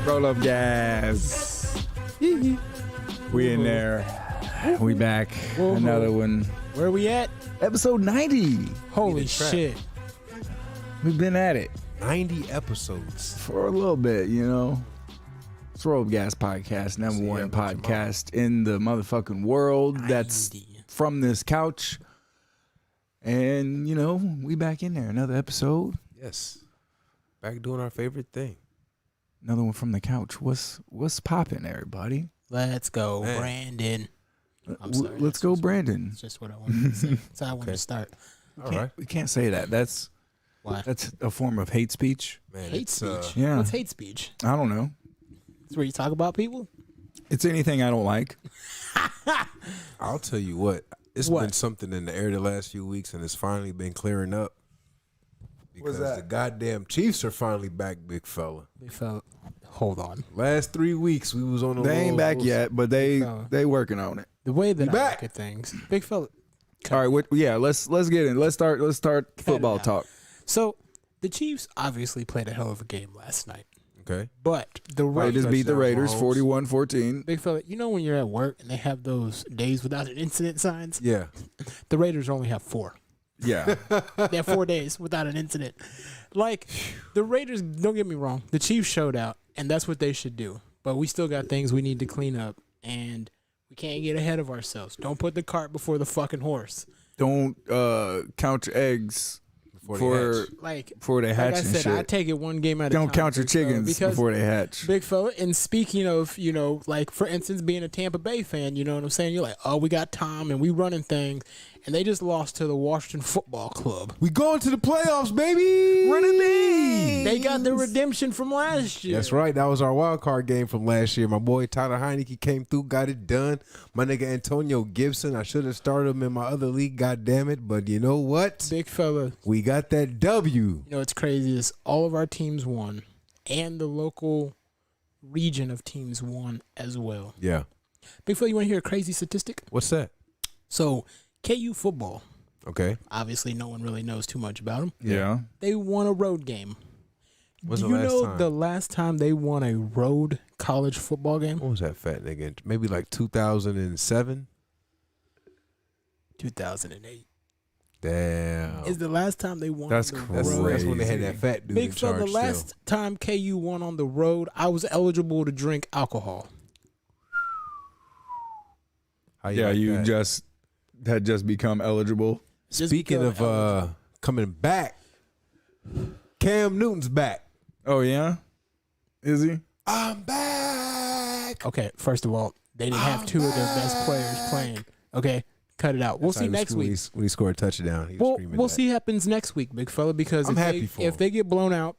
Roll up gas. We in there. We back. Another one. Where we at? Episode 90. Holy shit. We've been at it 90 episodes for a little bit, you know. It's Roll Up Gas Podcast, number one podcast in the motherfucking world 90. that's from this couch. And, you know, we back in there. Another episode. Yes. Back doing our favorite thing. Another one from the couch. What's popping, everybody? Let's go, Man. Brandon. I'm sorry. Let's go, Brandon. That's just what I wanted to say. That's how I wanted to start. All right. We can't say that. That's a form of hate speech. Man, Hate speech? Yeah. What's hate speech? I don't know. It's where you talk about people? It's anything I don't like. I'll tell you what. It's been something in the air the last few weeks, and it's finally been clearing up. Because the goddamn Chiefs are finally back, big fella. Big fella. Hold on. Last 3 weeks, we was on the They ain't back yet, but they working on it. The way that I back. look at things. Big fella. All right, let's get in. Let's start football talk. So, the Chiefs obviously played a hell of a game last night. Okay. But the Raiders beat the Raiders 41-14. Big fella, you know when you're at work and they have those days without an incident signs? Yeah. The Raiders only have 4. Yeah. They have 4 days without an incident. Like, the Raiders, don't get me wrong, the Chiefs showed out, and that's what they should do. But we still got things we need to clean up, and we can't get ahead of ourselves. Don't put the cart before the fucking horse. Don't count your eggs before they hatch like I said, and shit. I take it one game at a time. Don't count your chickens before they hatch. Big fella, and speaking of, you know, like, for instance, being a Tampa Bay fan, you know what I'm saying? You're like, oh, we got Tom, and we running things, and they just lost to the Washington Football Club. We going to the playoffs, baby. Running league. They got their redemption from last year. That's right. That was our wild card game from last year. My boy Tyler Heineke came through, got it done. My nigga Antonio Gibson, I should have started him in my other league, god damn it. But you know what? Big fella. We got that W. You know what's crazy is all of our teams won, and the local region of teams won as well. Yeah. Big fella, you want to hear a crazy statistic? What's that? So, KU football. Okay. Obviously, no one really knows too much about them. Yeah. They won a road game. When's Do the you last know time? the last time they won a road college football game? What was that fat nigga? Maybe like 2007? 2008. Damn. Is the last time they won That's on the crazy. road. That's when they had that fat dude Big in fella, charge the last time KU won on the road, I was eligible to drink alcohol. Yeah, you had just become eligible. Speaking of coming back, Cam Newton's back. Oh yeah, is he? I'm back. Okay, first of all, they didn't have two of their best players playing. Okay, cut it out. We'll see next week. When he scored a touchdown, he was screaming We'll that. see what happens next week, big fella, because I'm happy for if him. they get blown out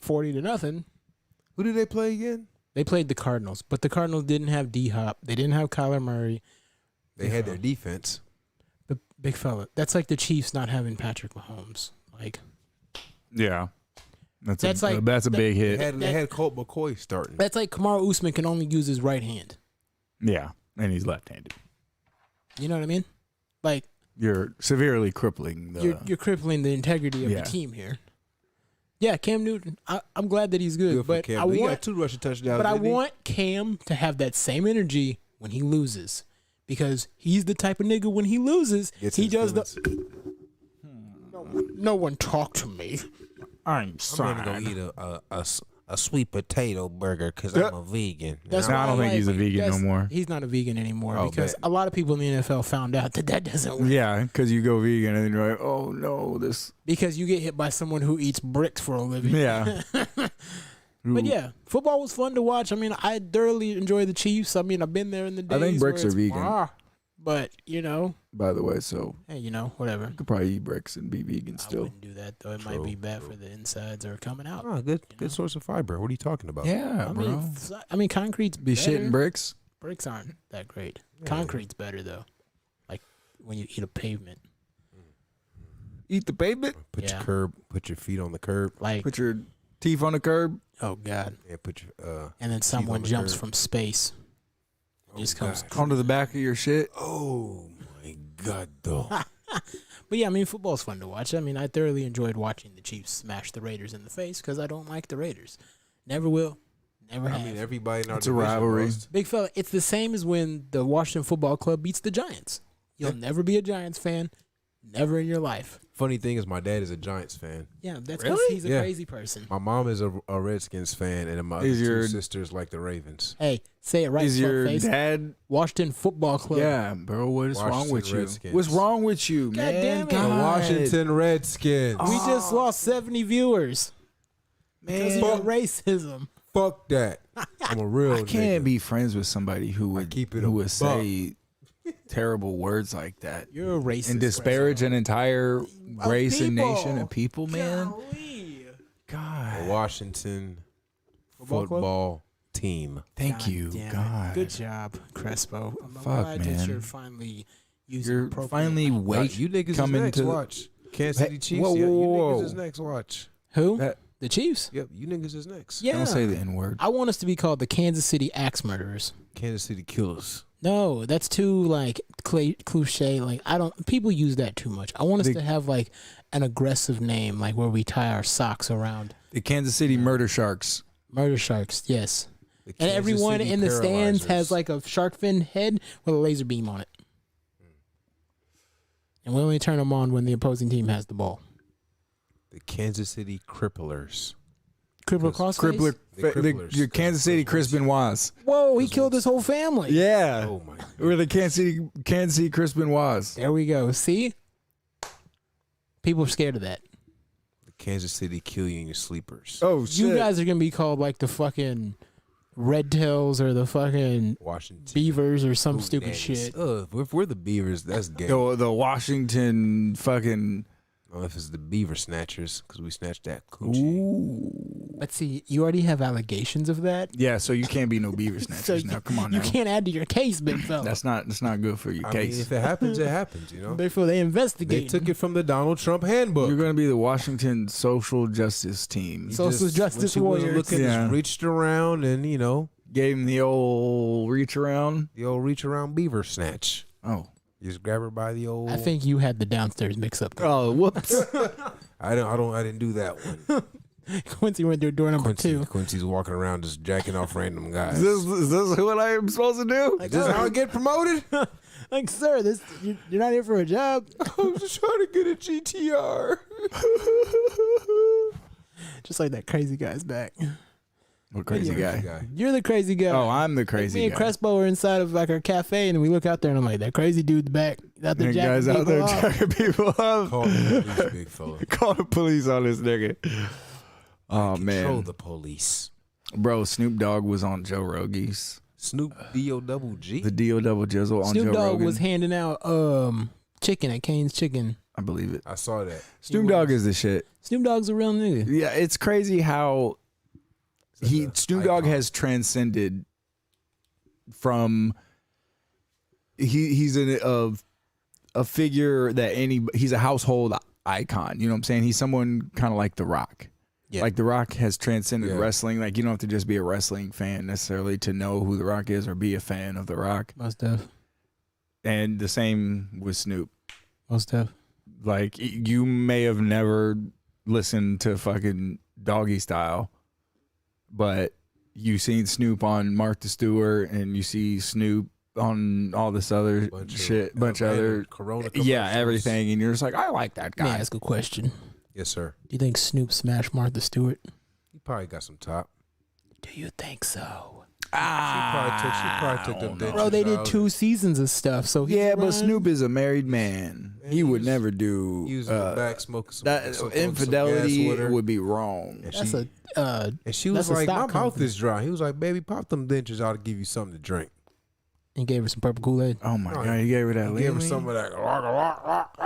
40-0, Who did they play again? they played the Cardinals, but the Cardinals didn't have D-Hop. They didn't have Kyler Murray. They had their defense. But big fella, that's like the Chiefs not having Patrick Mahomes. Like, Yeah. That's That's a big hit. They had Colt McCoy starting. that's like Kamaru Usman can only use his right hand. Yeah, and he's left-handed. You know what I mean? Like, You're severely crippling the. you're crippling the integrity of the team here. Yeah, Cam Newton. I'm glad that he's good, Good for but Cam. I He want got 2 rushing touchdowns. But I didn't he? want Cam to have that same energy when he loses, because he's the type of nigga when he loses, Gets he his does feelings. No one talk to me. I'm sorry. I'm gonna go eat a sweet potato burger because I'm a vegan. That's No, why I don't think he's a vegan no more. He's not a vegan anymore Oh, because bet. a lot of people in the NFL found out that doesn't work. Yeah, because you go vegan and then you're like, oh no, this. Because you get hit by someone who eats bricks for a living. Yeah. But yeah, football was fun to watch. I mean, I thoroughly enjoy the Chiefs. I mean, I've been there in the days. I think bricks where are it's, vegan. But, you know, By the way, so hey, you know, whatever. you could probably eat bricks and be vegan I still. wouldn't do that, though. It might be bad for the insides or coming out. Oh, good source of fiber. What are you talking about? Yeah, bro. I mean, concrete's Be better. shitting bricks. Bricks aren't that great. Concrete's better, though. Like when you eat a pavement. Eat the pavement. Put Yeah. your curb. Put your feet on the curb. Like, Put your teeth on the curb. oh, God. Yeah, put your And then someone on the jumps curb. from space. Just comes. gosh. Onto the back of your shit. Oh my God, though. But yeah, I mean, football's fun to watch. I mean, I thoroughly enjoyed watching the Chiefs smash the Raiders in the face because I don't like the Raiders. Never will. Never have. I mean, everybody in our It's a division rivalry. lost. Big fella, it's the same as when the Washington Football Club beats the Giants. You'll never be a Giants fan. Never in your life. Funny thing is, my dad is a Giants fan. Yeah, that's because Really? he's a Yeah. crazy person. My mom is a Redskins fan, and my other Is two your- sisters like the Ravens. Hey, say it right. Is your face. dad? Washington Football Club? Yeah, bro. What's wrong Washington with you? Redskins. What's wrong with you, God man? damn it. The God. Washington Redskins. We just lost 70 viewers because of Man, your racism. Fuck that. I'm a real I can't nigga. be friends with somebody who would keep it who a would buck. say terrible words like that You're a racist. and disparage an entire race and people. nation of people, man. Golly. The God, Washington Football club? football team. thank God you, damn it. God. Good job, Crespo. I'm Fuck, glad that man. you're finally using You're appropriate finally language. wait. You niggas coming is next. to Watch. Kansas City Chiefs. Whoa, Yeah, you whoa, niggas is whoa. next. Watch. Who? That- The Chiefs? Yep, you niggas is next. Yeah. Don't say the N word. I want us to be called the Kansas City Axe Murderers. Kansas City Killers. No, that's too like cliche. Like I don't. People use that too much. I want us The- to have like an aggressive name, like where we tie our socks around. The Kansas City Murder Sharks. Murder Sharks, yes. The And Kansas everyone City in the stands Paralyzers. has like a shark fin head with a laser beam on it. And we only turn them on when the opposing team has the ball. the Kansas City Cripplers. Crippler Because crossface? Crippler, The the Cripplers. Kansas City Crispin Waz. Whoa, he killed his whole family. Yeah. Oh my. We're the Kansas City Crispin Waz. There we go. See? People are scared of that. The Kansas City Kill You in Your Sleepers. Oh, shit. You guys are going to be called like the fucking Red Tails or the fucking Washington. Beavers or some Ooh, stupid Nannies. shit. If we're the Beavers, that's gay. The Washington fucking. Well, if it's the Beaver Snatchers, because we snatched that coochie. Ooh. But see, you already have allegations of that. Yeah, so you can't be no beaver snatchers So now. Come on You now. can't add to your case, big fella. That's not good for your I mean, case. if it happens, it happens, you know? Therefore, they They investigate. took it from the Donald Trump handbook. You're going to be the Washington Social Justice Team. You Social justice what you was warriors. looking, Yeah. just reached around and, you know, Gave him the old reach around. the old reach around beaver snatch. Oh. You just grab her by the old. I think you had the downstairs mix up. Oh, whoops. I didn't do that one. Quincy went through door number two. Quincy's walking around just jacking off random guys. is this what I am supposed to do? Like, This is how I get promoted? like, sir, you're not here for a job. I'm just trying to get a GTR. Just like that crazy guy's back. What crazy Yeah. guy? You're the crazy guy. Oh, I'm the Like, crazy me and guy. Crespo are inside of like our cafe, and we look out there, and I'm like, that crazy dude's back. Out there That jacking guy's out there people off. jacking people up. Call the police, big fella. Call the police on this nigga. Oh, Control man. the police. Bro, Snoop Dogg was on Joe Rogan's. Snoop D-O-double-G. The D.O. Double Jizzle on Snoop Joe Dogg Rogan. was handing out chicken at Kane's Chicken. I believe it. I saw that. Snoop Dogg is the shit. Snoop Dogg's a real nigga. Yeah, it's crazy how Such a Snoop Dogg icon. has transcended from he's a figure that he's a household icon. You know what I'm saying? He's someone kind of like The Rock. Yeah. Like The Rock has transcended Yeah. wrestling. Like you don't have to just be a wrestling fan necessarily to know who The Rock is or be a fan of The Rock. Most of. And the same with Snoop. Most of. Like you may have never listened to fucking Doggy Style, but you seen Snoop on Martha Stewart and you see Snoop on all this other bunch of other Corona yeah, commercials. everything, and you're just like, I like that May I guy. ask a question? Yes, sir. Do you think Snoop smashed Martha Stewart? He probably got some top. Do you think so? She probably took them ditches Bro, they did out. 2 seasons of stuff. So he's Yeah, but run- Snoop is a married man. And He he would was- never do He was in the back smoking some that. some Infidelity gas with her. would be wrong. And That's she, and she that's was a like, my stock mouth company." is dry. He was like, baby, pop them dentures. I'll give you something to drink. He gave her some purple Kool-Aid. Oh my No, god, he gave her that. He gave her lean some of that.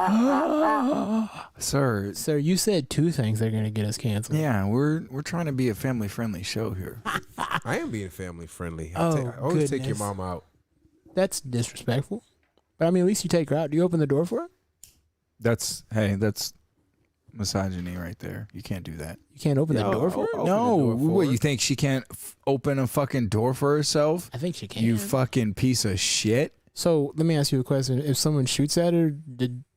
lean? Sir. Sir, you said 2 things that are going to get us canceled. Yeah, we're trying to be a family friendly show here. I am being family friendly. Oh, I always take your goodness. mom out. That's disrespectful. But I mean, at least you take her out. Do you open the door for her? That's misogyny right there. You can't do that. You can't open the door for her? open No, the door for what her. you think she can't open a fucking door for herself? I think she can. You fucking piece of shit. So let me ask you a question. If someone shoots at her,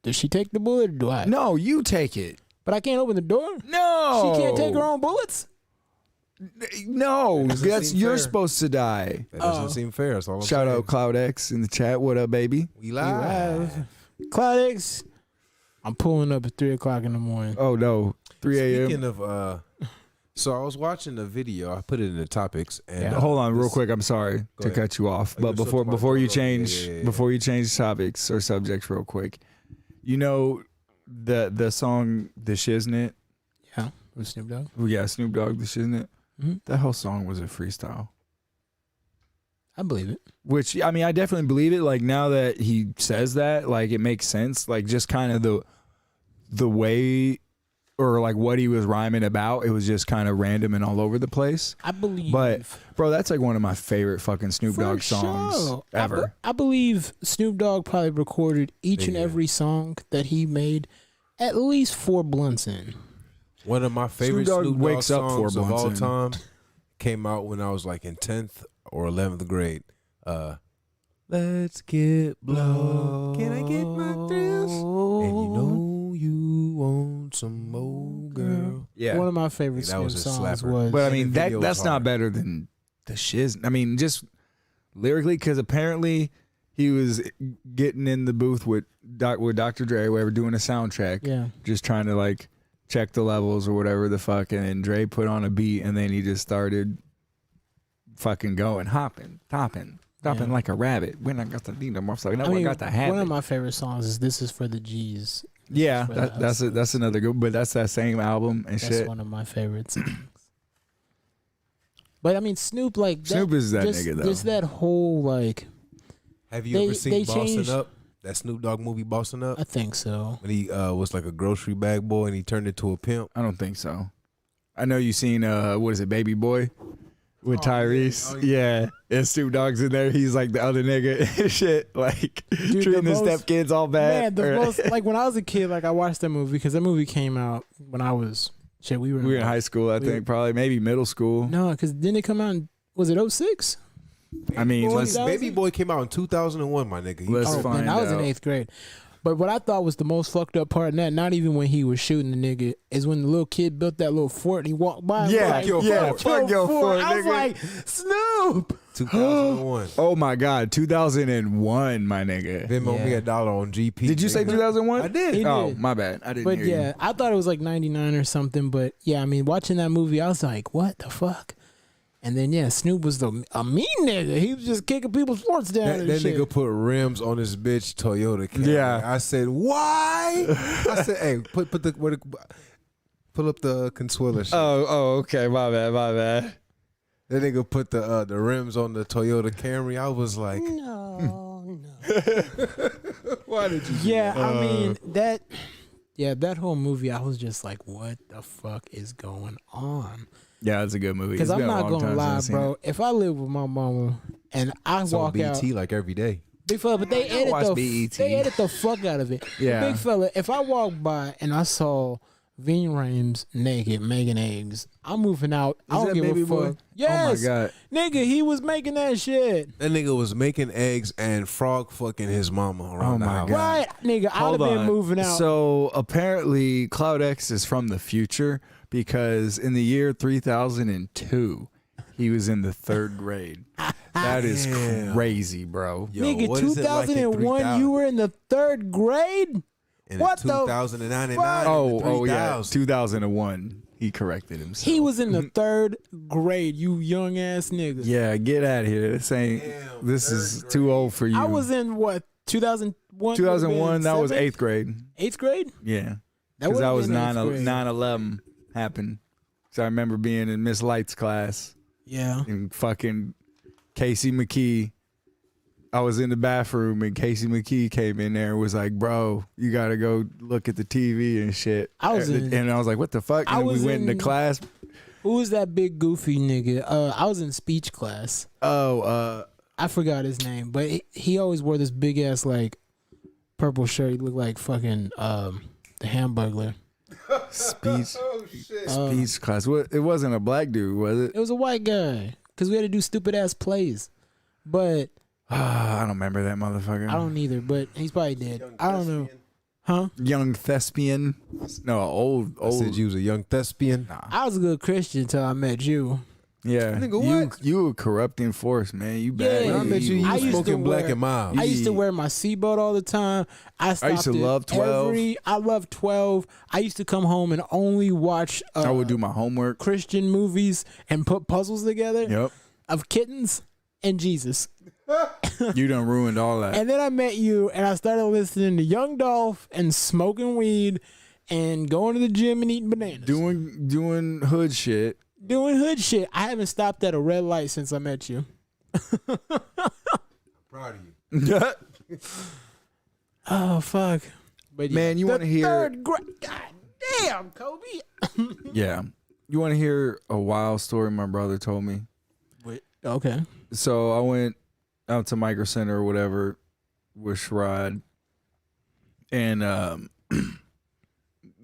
Does she take the bullet or do I? No, you take it. But I can't open the door? No. She can't take her own bullets? No, that's seem you're fair. supposed to die. That doesn't seem fair. That's all I'm Shout saying. out Cloud X in the chat. What up, baby? We live. Cloud X, I'm pulling up at 3 o'clock in the morning. Oh no, 3 a.m. Speaking of, so I was watching a video. I put it in the topics. And Hold on, real quick. I'm sorry to ahead. cut you off, Oh, but you're still before talking about before you Dolph? change Yeah. before you change topics or subjects, real quick, you know the song "The Shiznit." Yeah, with Snoop Dogg. Oh, yeah, Snoop Dogg, "The Shiznit." Mhm. That whole song was a freestyle. I believe it. Which I mean, I definitely believe it. Like now that he says that, like it makes sense. Like just kind of the way or like what he was rhyming about, it was just kind of random and all over the place. I believe. But bro, that's like one of my favorite fucking Snoop Dogg songs ever. I believe Snoop Dogg probably recorded each and every song that he made at least 4 blunts in. One of my favorite Snoop Dogg Snoop Dogg wakes up for songs of all blunts in. time came out when I was like in 10th or 11th grade. Let's get blow. Can I get my thrills? And you know you want some more, girl. Yeah, One of my favorite Yeah, that was Snoop a songs slapper. was. but I And mean the video that's was not hard. better than the shiz. I mean, just lyrically, because apparently he was getting in the booth with Dr. Dre, whatever, doing a soundtrack, yeah. just trying to like check the levels or whatever the fuck, and then Dre put on a beat, and then he just started fucking going, hopping like a rabbit. When I got to need them, I got to have one of it. my favorite songs is "This Is for the G's." Yeah, for the that's another good, but that's that same album and That's shit. one of my favorite songs. But I mean, Snoop, like Snoop is that just, nigga though. Just that whole like, Have you They- ever seen they Bossing changed- Up? That Snoop Dogg movie, Bossing Up? I think so. When he was like a grocery bag boy and he turned into a pimp. I don't think so. I know you seen what is it, Baby Boy, with Tyrese. Oh, yeah, and Snoop Dogg's in there. He's like the other nigga and shit, like treating the his most- stepkids all Man, bad. the Or- most like when I was a kid, like I watched that movie because that movie came out when I was shit. We were we were in high school, I we- think, probably maybe middle school. No, because didn't it come out? Was it 06? I mean, Boy, let's Baby Boy came out in 2001, my nigga. Let's Oh, find man, I was in out. 8th grade. But what I thought was the most fucked up part in that, not even when he was shooting the nigga, is when the little kid built that little fort and he walked by. and Yeah, like, yeah, fuck your fort, I was nigga. like, Snoop. 2001. Oh my God, 2001, my nigga. Venmo me $1 on GP. Did you say nigga. 2001? I did. He Oh, did. my bad. I didn't But hear yeah, you. I thought it was like 99 or something. But yeah, I mean, watching that movie, I was like, what the fuck? And then yeah, Snoop was a mean nigga. He was just kicking people's forts down That, and that shit. nigga put rims on his bitch Toyota Camry. Yeah. I said, why? I said, hey, pull up the Consuela shit. Oh, okay. My bad. That nigga put the rims on the Toyota Camry. I was like, no. why did you? Yeah, I mean that whole movie, I was just like, what the fuck is going on? Yeah, it's a good movie. Because It's I'm been a not long gonna time lie, since I've seen bro. it. If I live with my mama and I It's on walk out, BT like every day. big fella, but they edit watch the BET. they edit the fuck out of it. Yeah. Big fella, if I walk by and I saw Ving Rhames naked making eggs, I'm moving out. I Is don't that give Baby a fuck. Boy? Yes, Oh my God. nigga, he was making that shit. That nigga was making eggs and frog fucking his mama around Oh the my house. God. Right, nigga, I'd have Hold been on. moving out. So apparently, Cloud X is from the future because in the year 3002, he was in the 3rd grade. That is Damn. crazy, bro. Yo, nigga, what is it like in 2001, 3000? you were in the 3rd grade. And What in the 2099, fuck? Oh yeah, 3000. 2001. He corrected himself. He was in the 3rd grade. You young ass nigga. Yeah, get out of here. This is too old for you. I was in what 2001. 2001. That was 8th grade. 8th grade. Yeah, That because would've that was been 8th grade. 9/11 happened. So I remember being in Miss Light's class Yeah. and fucking Casey McKee. I was in the bathroom and Casey McKee came in there and was like, "Bro, you gotta go look at the TV and shit." I was in- and I was like, "What the fuck?" I And then was we went into in- class. Who was that big goofy nigga? I was in speech class. Oh, I forgot his name, but he always wore this big ass like purple shirt. He looked like fucking the Hamburglar. speech Uh, speech class. What? It wasn't a black dude, was it? It was a white guy because we had to do stupid ass plays. But I don't remember that motherfucker. I don't either. But he's probably dead. I don't know. Huh? Young thespian? No, old. I said you was a young thespian. I was a good Christian until I met you. Yeah, Nigga, you what? you a corrupting force, man. You bad. Yeah. When I met you, you I was used to smoking black wear- and mild. I used to wear my seatbelt all the time. I used to love 12. I love 12. I used to come home and only watch I would do my homework. Christian movies and put puzzles together Yep. of kittens and Jesus. You done ruined all that. And then I met you and I started listening to Young Dolph and smoking weed and going to the gym and eating bananas. Doing hood shit. Doing hood shit. I haven't stopped at a red light since I met you. Proud of you. Oh, fuck. But Man, you the wanna hear- third grade. God damn, Kobe. Yeah. You want to hear a wild story my brother told me? Wait, okay. So I went out to Micro Center or whatever with Sherrod, and I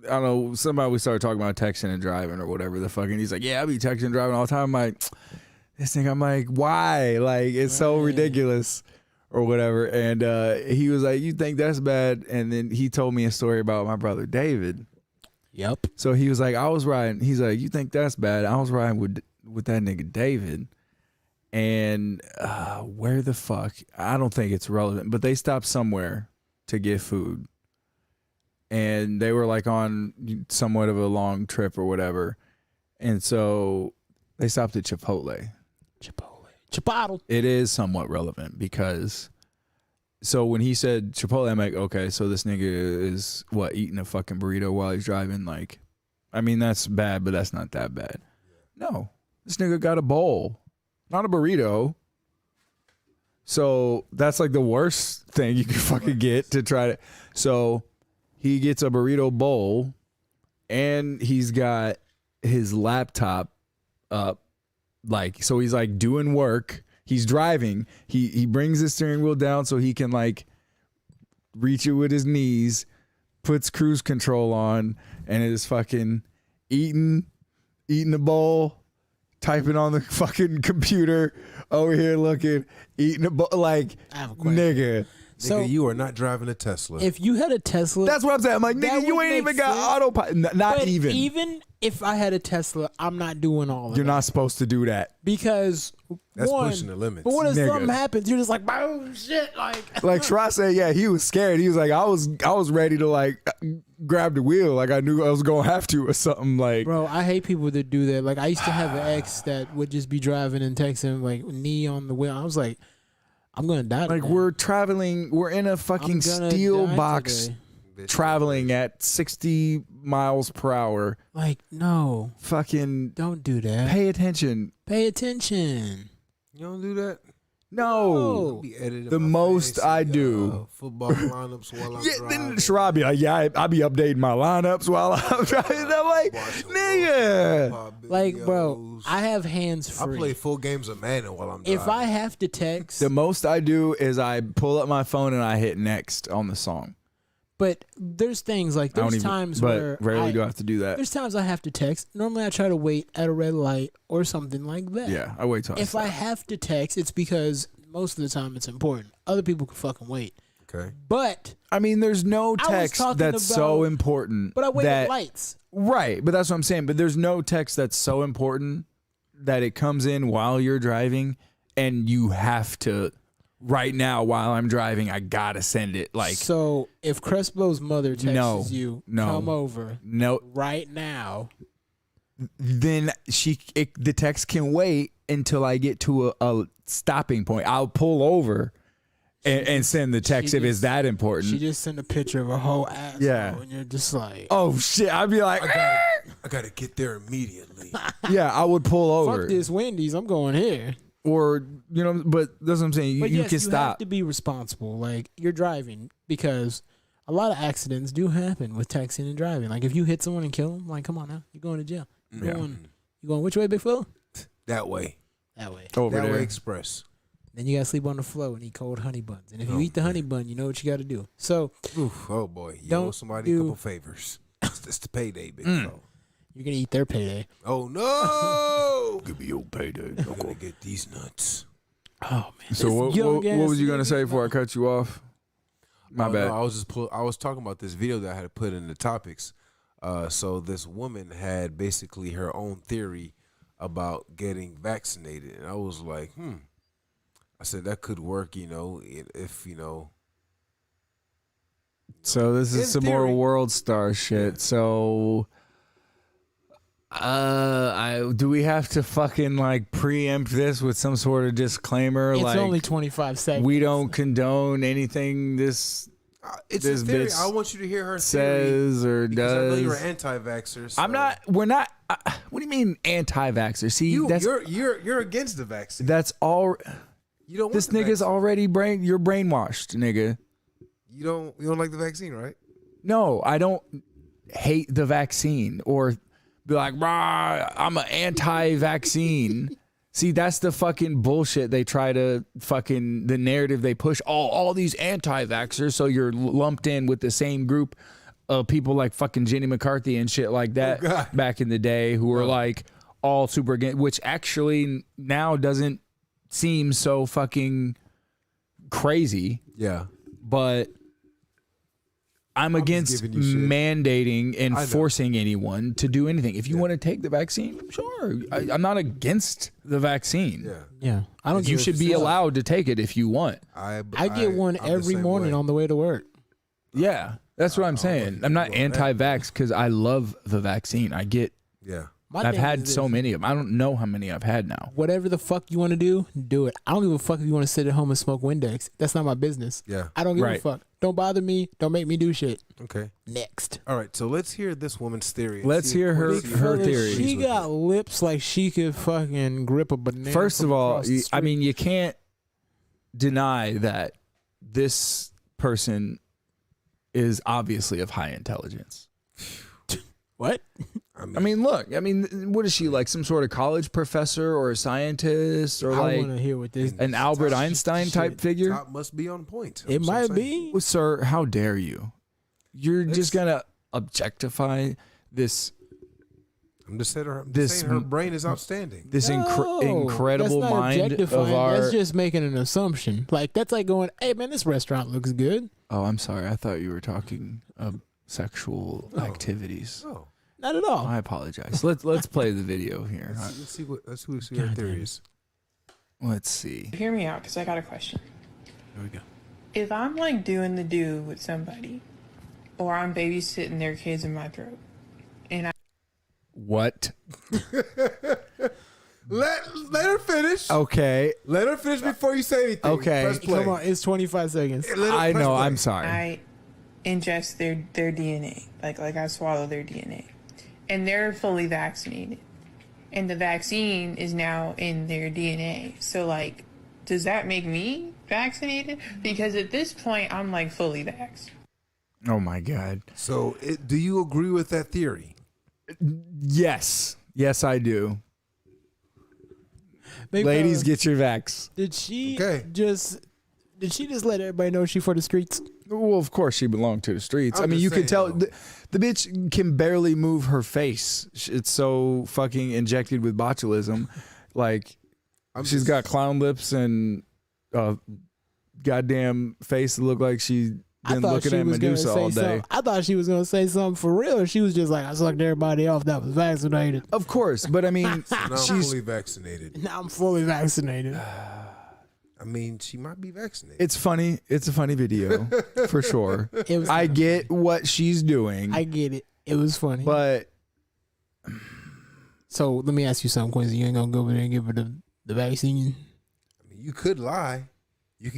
don't know, somebody we started talking about texting and driving or whatever the fucking. He's like, yeah, I be texting and driving all the time. I'm like, this thing. I'm like, why? Like, it's so Right. ridiculous or whatever. And he was like, you think that's bad? And then he told me a story about my brother David. Yep. So he was like, I was riding. He's like, you think that's bad? I was riding with that nigga David. And where the fuck? I don't think it's relevant, but they stopped somewhere to get food. And they were like on somewhat of a long trip or whatever. And so they stopped at Chipotle. Chipotle. It is somewhat relevant because so when he said Chipotle, I'm like, okay, so this nigga is what, eating a fucking burrito while he's driving? Like, I mean, that's bad, but that's not that bad. No, this nigga got a bowl, not a burrito. So that's like the worst thing you can fucking get to try to. So he gets a burrito bowl and he's got his laptop up. Like, so he's like doing work. He's driving. He brings the steering wheel down so he can like reach it with his knees, puts cruise control on, and is fucking eating the bowl, typing on the fucking computer, over here looking, eating the bowl. Like, I have a question. nigga. So Nigga, you are not driving a Tesla. if you had a Tesla, That's what I'm saying. I'm like, That nigga, you would ain't make even got sense. autopilot. Not but even. Even if I had a Tesla, I'm not doing all of You're it. not supposed to do that. Because That's one, pushing the limits. But what if Nigga. something happens? You're just like, boom, shit, like. Like Shrah said, yeah, he was scared. He was like, I was ready to like grab the wheel, like I knew I was gonna have to or something. Like, Bro, I hate people that do that. Like, I used to have an ex that would just be driving and texting, like, knee on the wheel. I was like, I'm going to die today. like we're traveling, we're in a I'm fucking gonna steel die box today. traveling at 60 miles per hour. Like, no, Fucking don't do that. pay attention. Pay attention. You don't do that? No. Be editing The my most fantasy, I do. football lineups while I'm Yeah, driving. then Sherrod be like, yeah, I be updating my lineups while I'm driving. I'm like, Watching nigga. Pop Like, bro, videos. I have hands I free. play full games of Madden while I'm driving. If I have to text, The most I do is I pull up my phone and I hit next on the song. but there's things like I don't there's even, times but where rarely do I have to do that. there's times I have to text. Normally, I try to wait at a red light or something like that. Yeah, I wait till If I have to text, it's because most of the time it's important. Other people can fucking wait. Okay. But I mean, there's no I was text talking that's so about- important. I wait that, at lights. Right, but that's what I'm saying. But there's no text that's so important that it comes in while you're driving and you have to, right now while I'm driving, I gotta send it. Like, So if Crespo's mother texts No, you, no. come over no, right now. then the text can wait until I get to a stopping point. I'll pull over and send the text she if it's just- that important. She just sent a picture of her whole ass. Yeah. And you're just like, Oh shit! I'd be like, I gotta get there immediately. yeah, I would pull over, fuck this Wendy's. I'm going here. or you know. But that's what I'm saying. But You yes, can you stop. have to be responsible. Like, you're driving because a lot of accidents do happen with texting and driving. Like, if you hit someone and kill them, like, come on now, you're going to jail. You're going which way, Big Phil? That way. That way. Over That there. way express. Then you gotta sleep on the floor and eat cold honey buns. And if you eat the honey bun, you know what you gotta do. So Oof, oh boy. You Don't owe somebody a do- couple favors. It's the payday, big Mm. fella. you're gonna eat their payday. Oh no! Give me your payday. I'm gonna get these nuts. Oh man. So what was you gonna say before I cut you off? My bad. No, I was talking about this video that I had to put in the topics. So this woman had basically her own theory about getting vaccinated, and I was like, I said that could work, if So this is some more world star shit. So do we have to fucking like preempt this with some sort of disclaimer? It's like, only 25 seconds. we don't condone anything this it's this a theory. bitch I want you to hear her says theory or because I know does. you're an anti-vaxxer. So I'm not. We're not. What do you mean anti-vaxxer? See, you're against the vaccine. that's all. You don't. Want This the nigga's vaccine. already You're brainwashed, nigga. You don't like the vaccine, right? No, I don't hate the vaccine or be like, "Rah, I'm an anti-vaccine." See, that's the fucking bullshit they try to fucking, the narrative they push. All these anti-vaxxers, so you're lumped in with the same group of people like fucking Jenny McCarthy and shit like that back in the day who were like all super against, which actually now doesn't seem so fucking crazy. Yeah. But I'm against giving you shit. mandating and I know. forcing anyone to do anything. If you want to take the vaccine, sure. I'm not against the vaccine. Yeah. Yeah, I don't. You give a should be fuck. allowed to take it if you want. I get one I'm the every same morning way. on the way to work. Yeah, that's what I'm saying. I'm not anti-vax because I love the vaccine. I get. Yeah. My I've thing had is so this. many of them. I don't know how many I've had now. Whatever the fuck you want to do it. I don't give a fuck if you want to sit at home and smoke Windex. That's not my business. Yeah. I don't give a Right. fuck. Don't bother me. Don't make me do shit. Okay. Next. All right. So let's hear this woman's theory. Let's hear her Because theory. She got lips like she could fucking grip a banana. First from of all, across the I street. mean, you can't deny that this person is obviously of high intelligence. what? I mean, look. I mean, what is she, like some sort of college professor or a scientist or I like want to hear what this. an Albert Einstein type figure? Top must be on point. It That's what I'm might saying. be. Well, sir, how dare you? You're just gonna objectify this I'm just saying her, This saying her brain is outstanding. No, incredible that's not mind of objectifying. our. That's just making an assumption. Like that's like going, "Hey man, this restaurant looks good." Oh, I'm sorry. I thought you were talking sexual activities. Oh. Not at all. I apologize. Let's play the video here. Let's see her theories. Let's see. Hear me out, because I got a question. Here we go. If I'm like doing the do with somebody, or I'm babysitting their kids in my throat, and I What? Let her finish. Okay. Let her finish before you say anything. Okay. Press play. Come on, it's 25 seconds. Let her I press know. play. I'm sorry. I ingest their DNA, like I swallow their DNA, and they're fully vaccinated, and the vaccine is now in their DNA. So like, does that make me vaccinated? Because at this point, I'm like fully vaxxed. Oh my God. So, do you agree with that theory? Yes. Yes, I do. Big Ladies, fella, get your vax. did she Okay. Did she just let everybody know she for the streets? Well, of course she belonged to the streets. I'm I mean, just you can tell saying, though. the bitch can barely move her face. It's so fucking injected with botulism. Like she's got clown lips and goddamn face that look like she's I been thought looking she at was gonna Medusa say all day. something. I thought she was gonna say something for real. Or she was just like, I sucked everybody off that was vaccinated. Of course, but I mean, Now I'm she's fully vaccinated. Now I'm fully vaccinated. I mean, she might be vaccinated. it's funny. It's a funny video for sure. It was. I get what she's doing, I get it. It was funny. but so let me ask you something, Quincy. You ain't gonna go over there and give her the vaccine? I mean, you could lie. You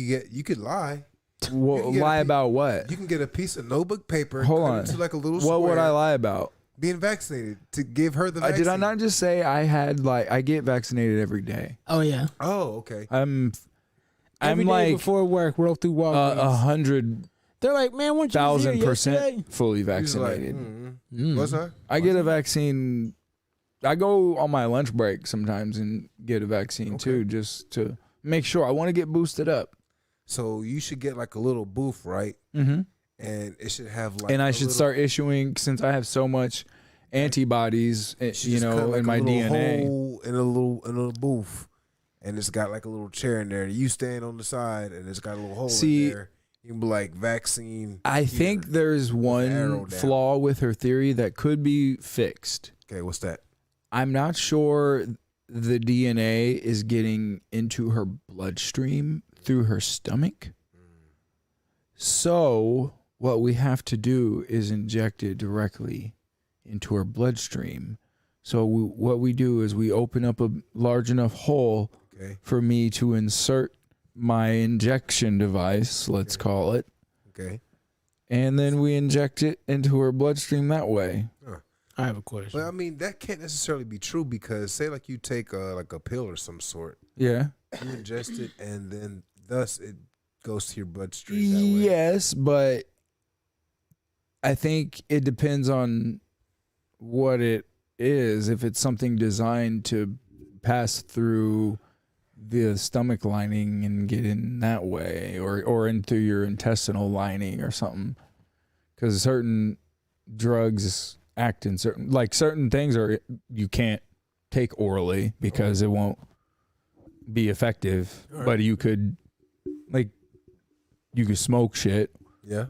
could lie. well, get a lie pe- about what? You can get a piece of notebook paper. Hold cut on. Into like a little What would square, I lie about? Being vaccinated to give her the vaccine. Did I not just say I get vaccinated every day? Oh yeah. Oh, okay. I'm Every day like before work, roll through Walgreens. 100,000% They're like, man, weren't you just here yesterday? fully He's like, vaccinated. What's that? I get a vaccine. I go on my lunch break sometimes and get a vaccine too, just to make sure. I want to get boosted up. So you should get like a little booth, right? Mm-hmm. And it should have like. And I a should little- start issuing, since I have so much antibodies, should you just cut, know, like, in a my little DNA. hole in a little booth, and it's got like a little chair in there. You stand on the side, and it's got a little hole See, in there. You be like vaccine. I here. think there's arrow one down. flaw with her theory that could be fixed. Okay, what's that? I'm not sure the DNA is getting into her bloodstream through her stomach. So what we have to do is inject it directly into her bloodstream. So what we do is we open up a large enough hole for me to insert my injection device, let's call it. Okay. And then we inject it into her bloodstream that way. I have a question. But I mean, that can't necessarily be true because say like you take like a pill or some sort. Yeah. You ingest it and then thus it goes to your bloodstream that way. Yes, but I think it depends on what it is. If it's something designed to pass through the stomach lining and get in that way, or into your intestinal lining or something, because certain drugs act in certain things are you can't take orally because it won't be effective. Right. But you could smoke shit. Yeah.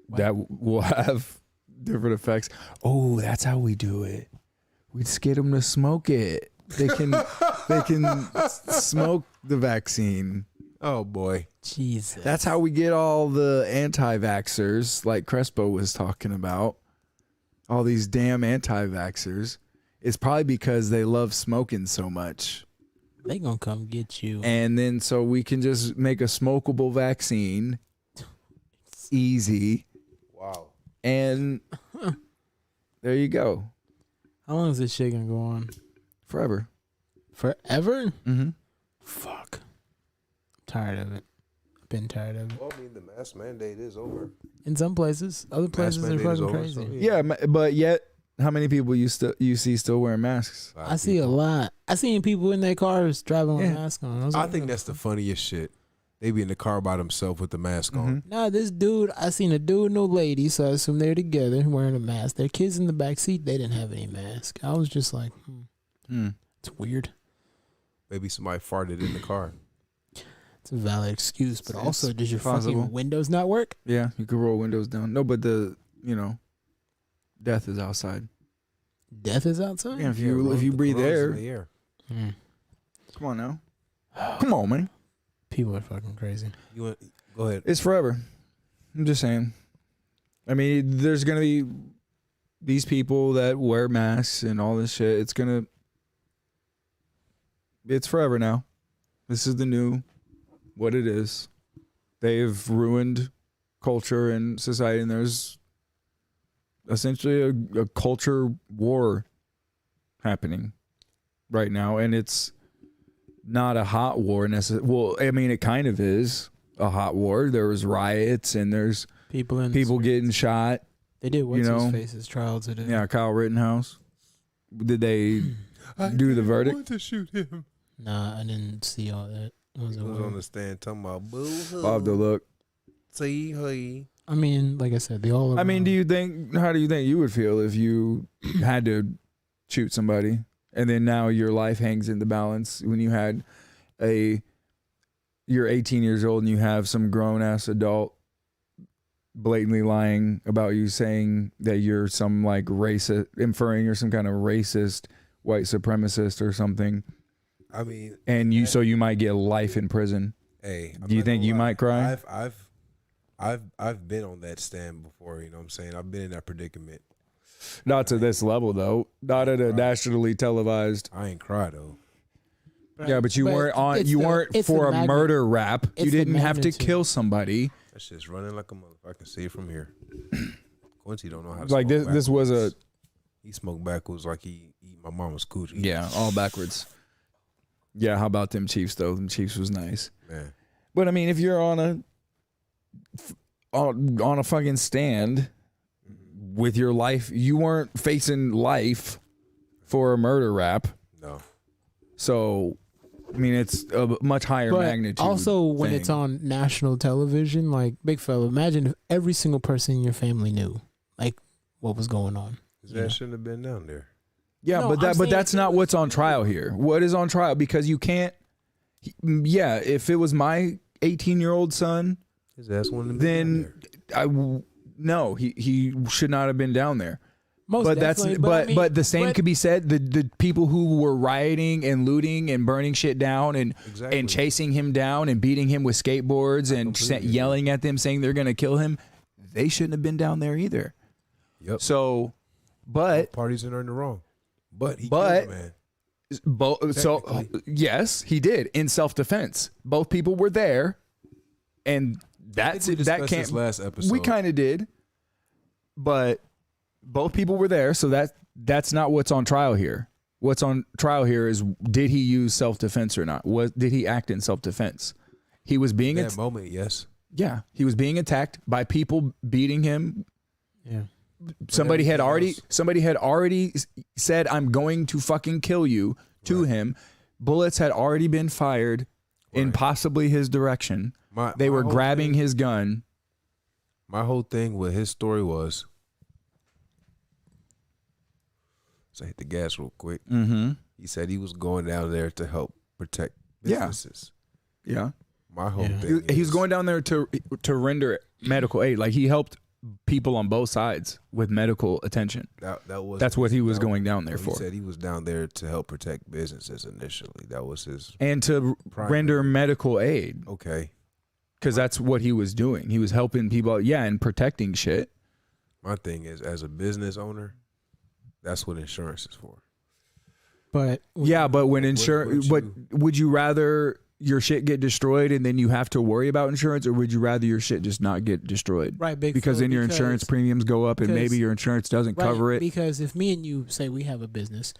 That will have different effects. Oh, that's how we do it. We just get them to smoke it. They can smoke the vaccine. Oh boy. Jesus. That's how we get all the anti-vaxxers like Crespo was talking about. All these damn anti-vaxxers. It's probably because they love smoking so much. They gonna come get you. And then so we can just make a smokable vaccine. Easy. Wow. And there you go. How long is this shit gonna go on? Forever. Forever? Mm-hmm. Fuck. I'm tired of it. I've been tired of it. Well, I mean, the mask mandate is over. In some places. Other places are fucking crazy. So, yeah, but yet, how many people you see still wearing masks? I see a lot. I seen people in their cars driving with masks on. I think that's the funniest shit. They be in the car by themselves with the mask on. Nah, this dude, I seen a dude and a lady, so I assume they're together wearing a mask. Their kids in the back seat, they didn't have any mask. I was just like, it's weird. Maybe somebody farted in the car. It's a valid excuse, but also, does your possible. fucking windows not work? Yeah, you could roll windows down. No, but death is outside. Death is outside? Yeah, if you breathe air. In the air. Come on now. Come on, man. People are fucking crazy. Go ahead. It's forever. I'm just saying. I mean, there's going to be these people that wear masks and all this shit. It's forever now. This is the new what it is. They've ruined culture and society, and there's essentially a culture war happening right now, and it's not a hot war necessarily. Well, I mean, it kind of is a hot war. There was riots and there's people getting shot. They did what's his face's trial today. Yeah, Kyle Rittenhouse. Did they do the verdict? I want to shoot him. Nah, I didn't see all that. He was on the stand talking about boo-hoo. I'll have to look. See, hey. I mean, like I said, they all. I mean, how do you think you would feel if you had to shoot somebody? And then now your life hangs in the balance when you had you're 18 years old and you have some grown ass adult blatantly lying about you, saying that you're some like racist, inferring you're some kind of racist white supremacist or something. I mean, and so you might get life in prison. Hey, do you think you might cry? I've been on that stand before. You know what I'm saying? I've been in that predicament. Not to this level, though. Not at a nationally televised. I ain't cry though. Right. Yeah, but you weren't on. You weren't for a murder rap. You didn't have to kill somebody. That's just running like a motherfucker. I can see it from here. Quincy don't know how to like smoke this was a. He smoked backwards like he eat my mama's coochie. Yeah, all backwards. Yeah, how about them Chiefs though? Them Chiefs was nice. Man. But I mean, if you're on a fucking stand with your life, you weren't facing life for a murder rap. No. So, I mean, it's a much higher magnitude. Also, when it's on national television, like, big fella, imagine if every single person in your family knew, like, what was going on. That shouldn't have been down there. Yeah, no, but that's not what's on trial here. What is on trial? Because you can't. Yeah, if it was my 18-year-old son His ass wanted to be down then there. no, he should not have been down there. Most But that's definitely, but I mean, but the same but- could be said. The people who were rioting and looting and burning shit down and Exactly. chasing him down and beating him with skateboards and completely agree. yelling at them saying they're gonna kill him, they shouldn't have been down there either. Yep. So, but Parties are in the wrong. But he But- killed a man. so Technically. yes, he did in self-defense. Both people were there, and that's we it. That discussed can't. this last episode. We kind of did, but both people were there, so that's not what's on trial here. What's on trial here is, did he use self-defense or not? Did he act in self-defense? He was being that moment, yes. he was being attacked by people beating him. Yeah. Somebody had everything already said, "I'm going to fucking kill you" to him. Bullets had already been fired in Right. possibly his direction. They my were whole grabbing thing- his gun. My whole thing with his story was, so I hit the gas real quick. Mm-hmm. He said he was going down there to help protect Yeah. businesses. Yeah. My whole Yeah. thing He was is- going down there to render medical aid. Like, he helped people on both sides with medical attention. that was That's what he was going down there He for. said he was down there to help protect businesses initially. That was his And to primary. render medical aid, Okay. because that's what he was doing. He was helping people, and protecting shit. My thing is, as a business owner, that's what insurance is for. But Yeah, but when Would- insurance, would would you rather your shit get destroyed and then you have to worry about insurance, or would you rather your shit just not get destroyed? right, big Because Phil, then your insurance premiums go up and because- maybe your insurance doesn't right, cover it. Because if me and you say we have a business,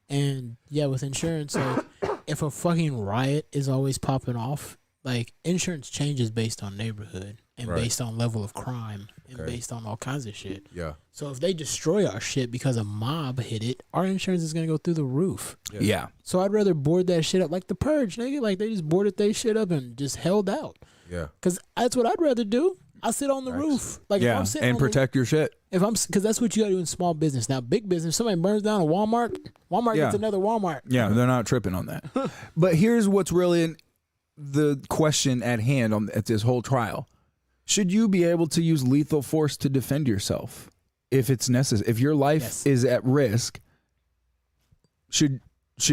and with insurance, like if a fucking riot is always popping off, like insurance changes based on neighborhood and Right. based on level of crime and Okay. based on all kinds of shit. Yeah. So if they destroy our shit because a mob hit it, our insurance is gonna go through the roof. Yeah. So I'd rather board that shit up like the Purge, nigga. Like they just boarded their shit up and just held out. Yeah. Cause that's what I'd rather do. I sit on the Facts. roof, like if Yeah. I'm sitting And on the- protect your shit. if I'm, because that's what you got to do in small business. Now, big business, somebody burns down a Walmart, Yeah. gets another Walmart. Yeah, they're not tripping on that. But here's what's really the question at hand at this whole trial. Should you be able to use lethal force to defend yourself if it's necessary? If your life Yes. is at risk, should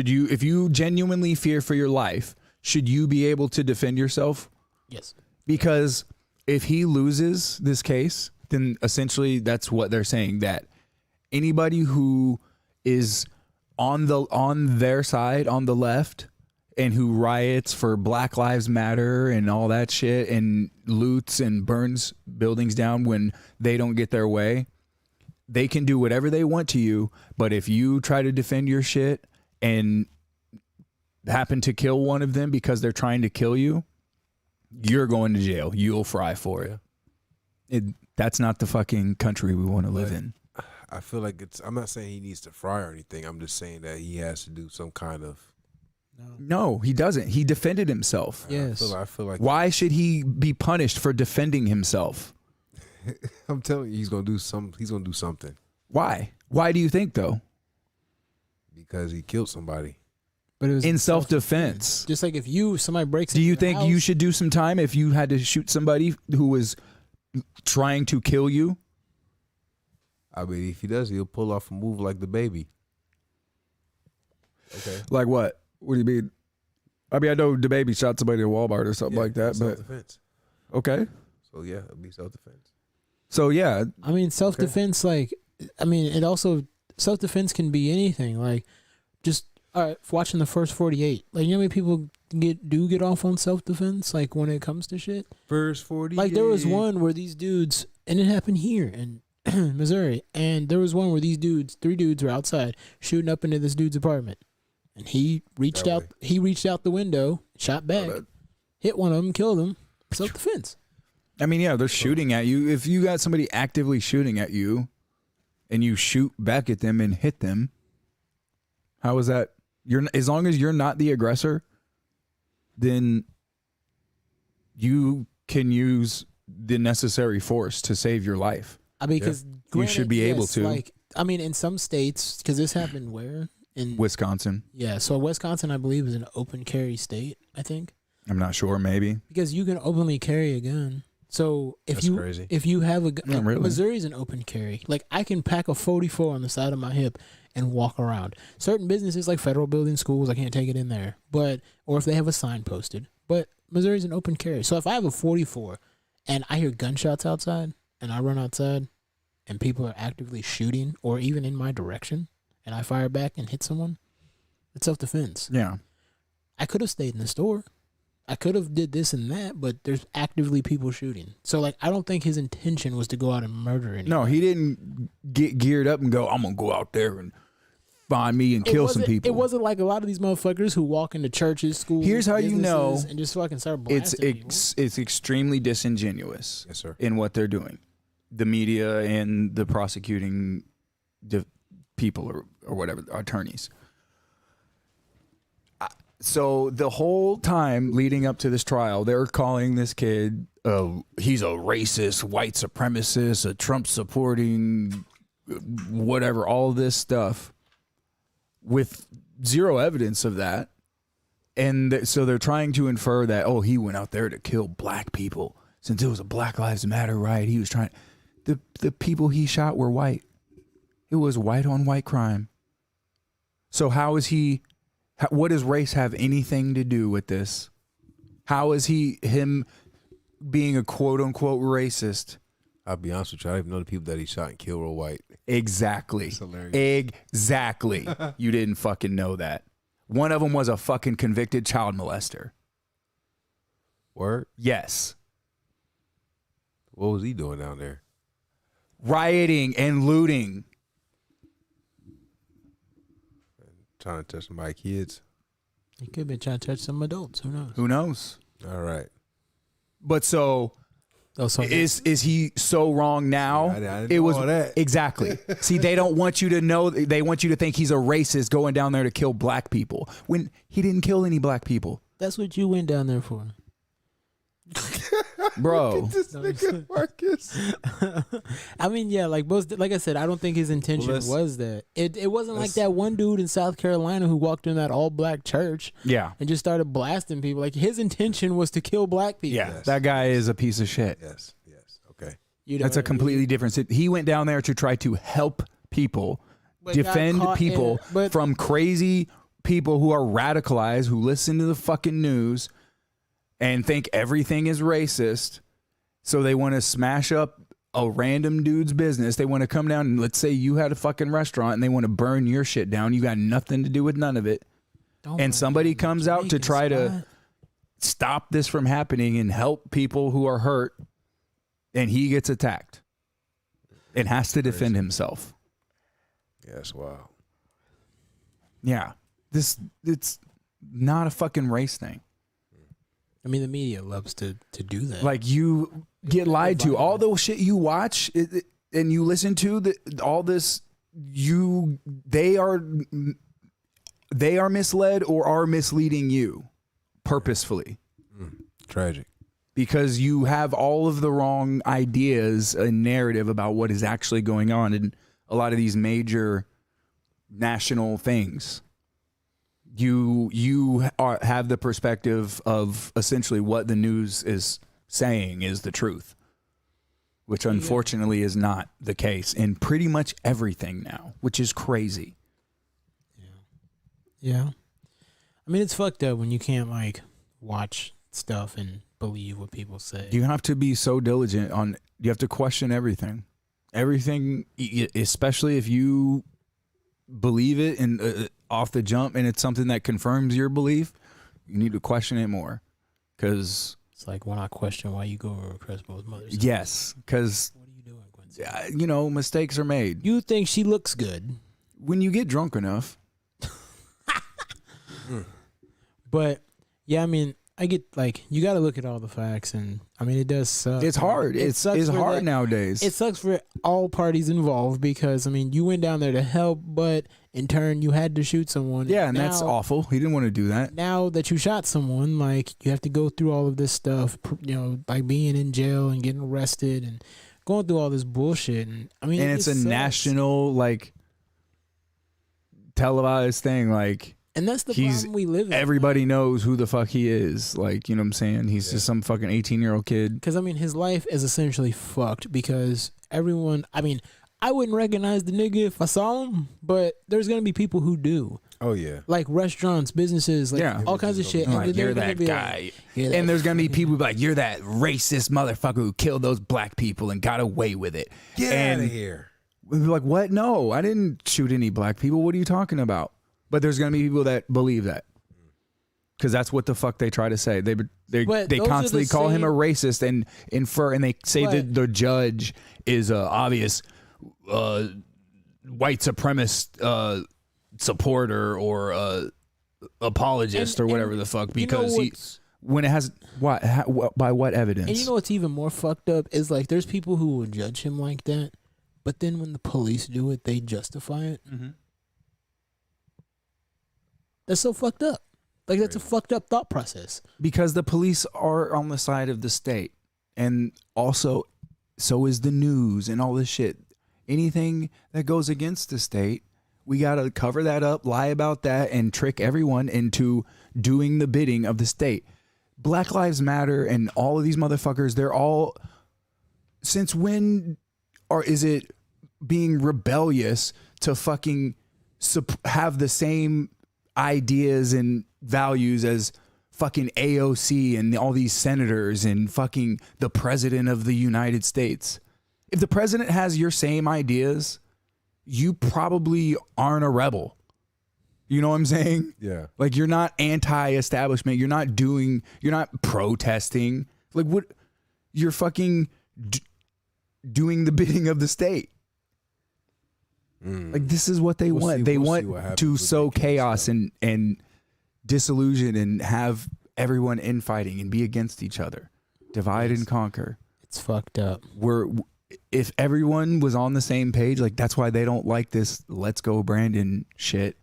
you, if you genuinely fear for your life, should you be able to defend yourself? Yes. Because if he loses this case, then essentially that's what they're saying, that anybody who is on their side, on the left, and who riots for Black Lives Matter and all that shit and loots and burns buildings down when they don't get their way, they can do whatever they want to you. But if you try to defend your shit and happen to kill one of them because they're trying to kill you, you're going to jail. You'll fry for it. That's not the fucking country we want to live in. I feel like I'm not saying he needs to fry or anything. I'm just saying that he has to do some kind of. No, he doesn't. He defended himself. Yes. I feel like Why should he be punished for defending himself? I'm telling you, he's gonna do something Why? Why do you think, though? because he killed somebody. But it was In self-defense. Just like if somebody breaks Do into you your think you house- should do some time if you had to shoot somebody who was trying to kill you? I mean, if he does, he'll pull off a move like the baby. Okay. Like what? What do you mean? I mean, I know the baby shot somebody at Walmart or something like that, but self-defense. okay. So yeah, it'll be self-defense. So yeah, I mean, self-defense, self-defense can be anything. Like, just, all right, watching the first 48. Like, you know how many people get off on self-defense, like, when it comes to shit? First 40. Like, there was one where these dudes, and it happened here in Missouri, and there was one where these dudes, 3 dudes were outside shooting up into this dude's apartment. And he reached out the window, shot back, hit one of them, killed him. Self-defense. I mean, yeah, they're shooting at you. If you got somebody actively shooting at you and you shoot back at them and hit them, how is that? As long as you're not the aggressor, then you can use the necessary force to save your life. I mean, because You should be able to. Like, I mean, in some states, because this happened where? In Wisconsin. Yeah, so Wisconsin, I believe, is an open carry state, I think. I'm not sure, maybe. Because you can openly carry a gun. So That's crazy. if you have a gun, Not really. Missouri's an open carry. Like I can pack a 44 on the side of my hip and walk around. Certain businesses like federal building schools, I can't take it in there. But or if they have a sign posted. But Missouri's an open carry. So if I have a 44 and I hear gunshots outside and I run outside and people are actively shooting or even in my direction and I fire back and hit someone, it's self-defense. Yeah. I could have stayed in the store. I could have did this and that, but there's actively people shooting. So, like, I don't think his intention was to go out and murder anyone. No, he didn't get geared up and go, I'm going to go out there and find me and kill some people. It wasn't like a lot of these motherfuckers who walk into churches, schools, Here's how you know businesses, and just fucking start blasting people. It's extremely disingenuous Yes, sir. in what they're doing. The media and the prosecuting people or whatever, attorneys. So the whole time leading up to this trial, they're calling this kid, he's a racist, white supremacist, a Trump supporting, whatever, all this stuff with zero evidence of that. And so they're trying to infer that, he went out there to kill black people since it was a Black Lives Matter riot. He was trying. The people he shot were white. It was white on white crime. So how is he? What does race have anything to do with this? How is him being a quote unquote racist? I'll be honest with you. I didn't even know the people that he shot and killed were white. Exactly. That's hilarious. Exactly. You didn't fucking know that. One of them was a fucking convicted child molester. Word? Yes. What was he doing down there? Rioting and looting. Trying to touch my kids. He could have been trying to touch some adults. Who knows? Who knows? All right. But so is he so wrong now? I didn't know all that. Exactly. See, they don't want you to know. They want you to think he's a racist going down there to kill black people when he didn't kill any black people, That's what you went down there for. bro. This nigga Marcus. I mean, yeah, like I said, I don't think his intention was that. It wasn't like that one dude in South Carolina who walked in that all black church Yeah. and just started blasting people. Like his intention was to kill black people. Yeah. Yes. That guy is a piece of shit. Yes. Okay. You know That's what a I completely mean? different. He went down there to try to help people, But got defend caught people but from crazy people who are radicalized, who listen to the fucking news and think everything is racist. So they want to smash up a random dude's business. They want to come down and let's say you had a fucking restaurant and they want to burn your shit down. You got nothing to do with none of it. don't And burn somebody down comes the out to Jamaican try to spot. stop this from happening and help people who are hurt. And he gets attacked and has to defend himself. Yes. Wow. Yeah. It's not a fucking race thing. I mean, the media loves to do that. Like you get lied to. All the shit you watch and you listen to, all this, they are misled or are misleading you purposefully. Tragic. Because you have all of the wrong ideas and narrative about what is actually going on in a lot of these major national things. You have the perspective of essentially what the news is saying is the truth, which unfortunately is not the case in pretty much everything now, which is crazy. Yeah. I mean, it's fucked up when you can't like watch stuff and believe what people say. You have to be so diligent you have to question everything, especially if you believe it and off the jump and it's something that confirms your belief, you need to question it more. Because It's like when I question why you go over Crespo's mother's house. yes, because What are you doing, Quincy? mistakes are made. You think she looks good, When you get drunk enough, but yeah, I mean, I get like you got to look at all the facts, and I mean, it does suck. it's hard. It's sucks for hard that- nowadays. It sucks for all parties involved because I mean, you went down there to help, but in turn, you had to shoot someone. yeah, and that's Now- awful. He didn't want to do that. Now that you shot someone, like you have to go through all of this stuff, like being in jail and getting arrested and going through all this bullshit. And I mean, And it it's a just sucks. national, like, televised thing. Like, And that's the He's- problem we live in. Everybody knows who the fuck he is. Like, you know what I'm saying? He's just some fucking 18-year-old kid. Because, I mean, his life is essentially fucked because everyone, I mean, I wouldn't recognize the nigga if I saw him, but there's going to be people who do. Oh, yeah. Like restaurants, businesses, like Yeah. all kinds of shit. Like, they're you're gonna that be guy. like, "You're that And there's going to be people who be like, you're that racist motherfucker who killed those black people and got away with it. Get and out of here. we'd be like, what? No, I didn't shoot any black people. What are you talking about? But there's going to be people that believe that. Because that's what the fuck they try to say. They But they those are constantly the call him a same- racist and infer, and they say that the judge is a obvious white supremacist supporter or apologist or whatever the fuck. Because when it has by what evidence? And you know what's even more fucked up is like there's people who will judge him like that, but then when the police do it, they justify it. Mm-hmm. That's so fucked up. Like that's a fucked up thought process. Because the police are on the side of the state, and also so is the news and all this shit. Anything that goes against the state, we got to cover that up, lie about that, and trick everyone into doing the bidding of the state. Black Lives Matter and all of these motherfuckers, they're all, since when is it being rebellious to fucking have the same ideas and values as fucking AOC and all these senators and fucking the president of the United States? If the president has your same ideas, you probably aren't a rebel. You know what I'm saying? Yeah. Like, you're not anti-establishment. You're not protesting. Like, what? You're fucking doing the bidding of the state. Like, this is what they want. They want to sow chaos and disillusion and have everyone infighting and be against each other. Divide and conquer. It's fucked up. If everyone was on the same page, like, that's why they don't like this "Let's Go Brandon" shit.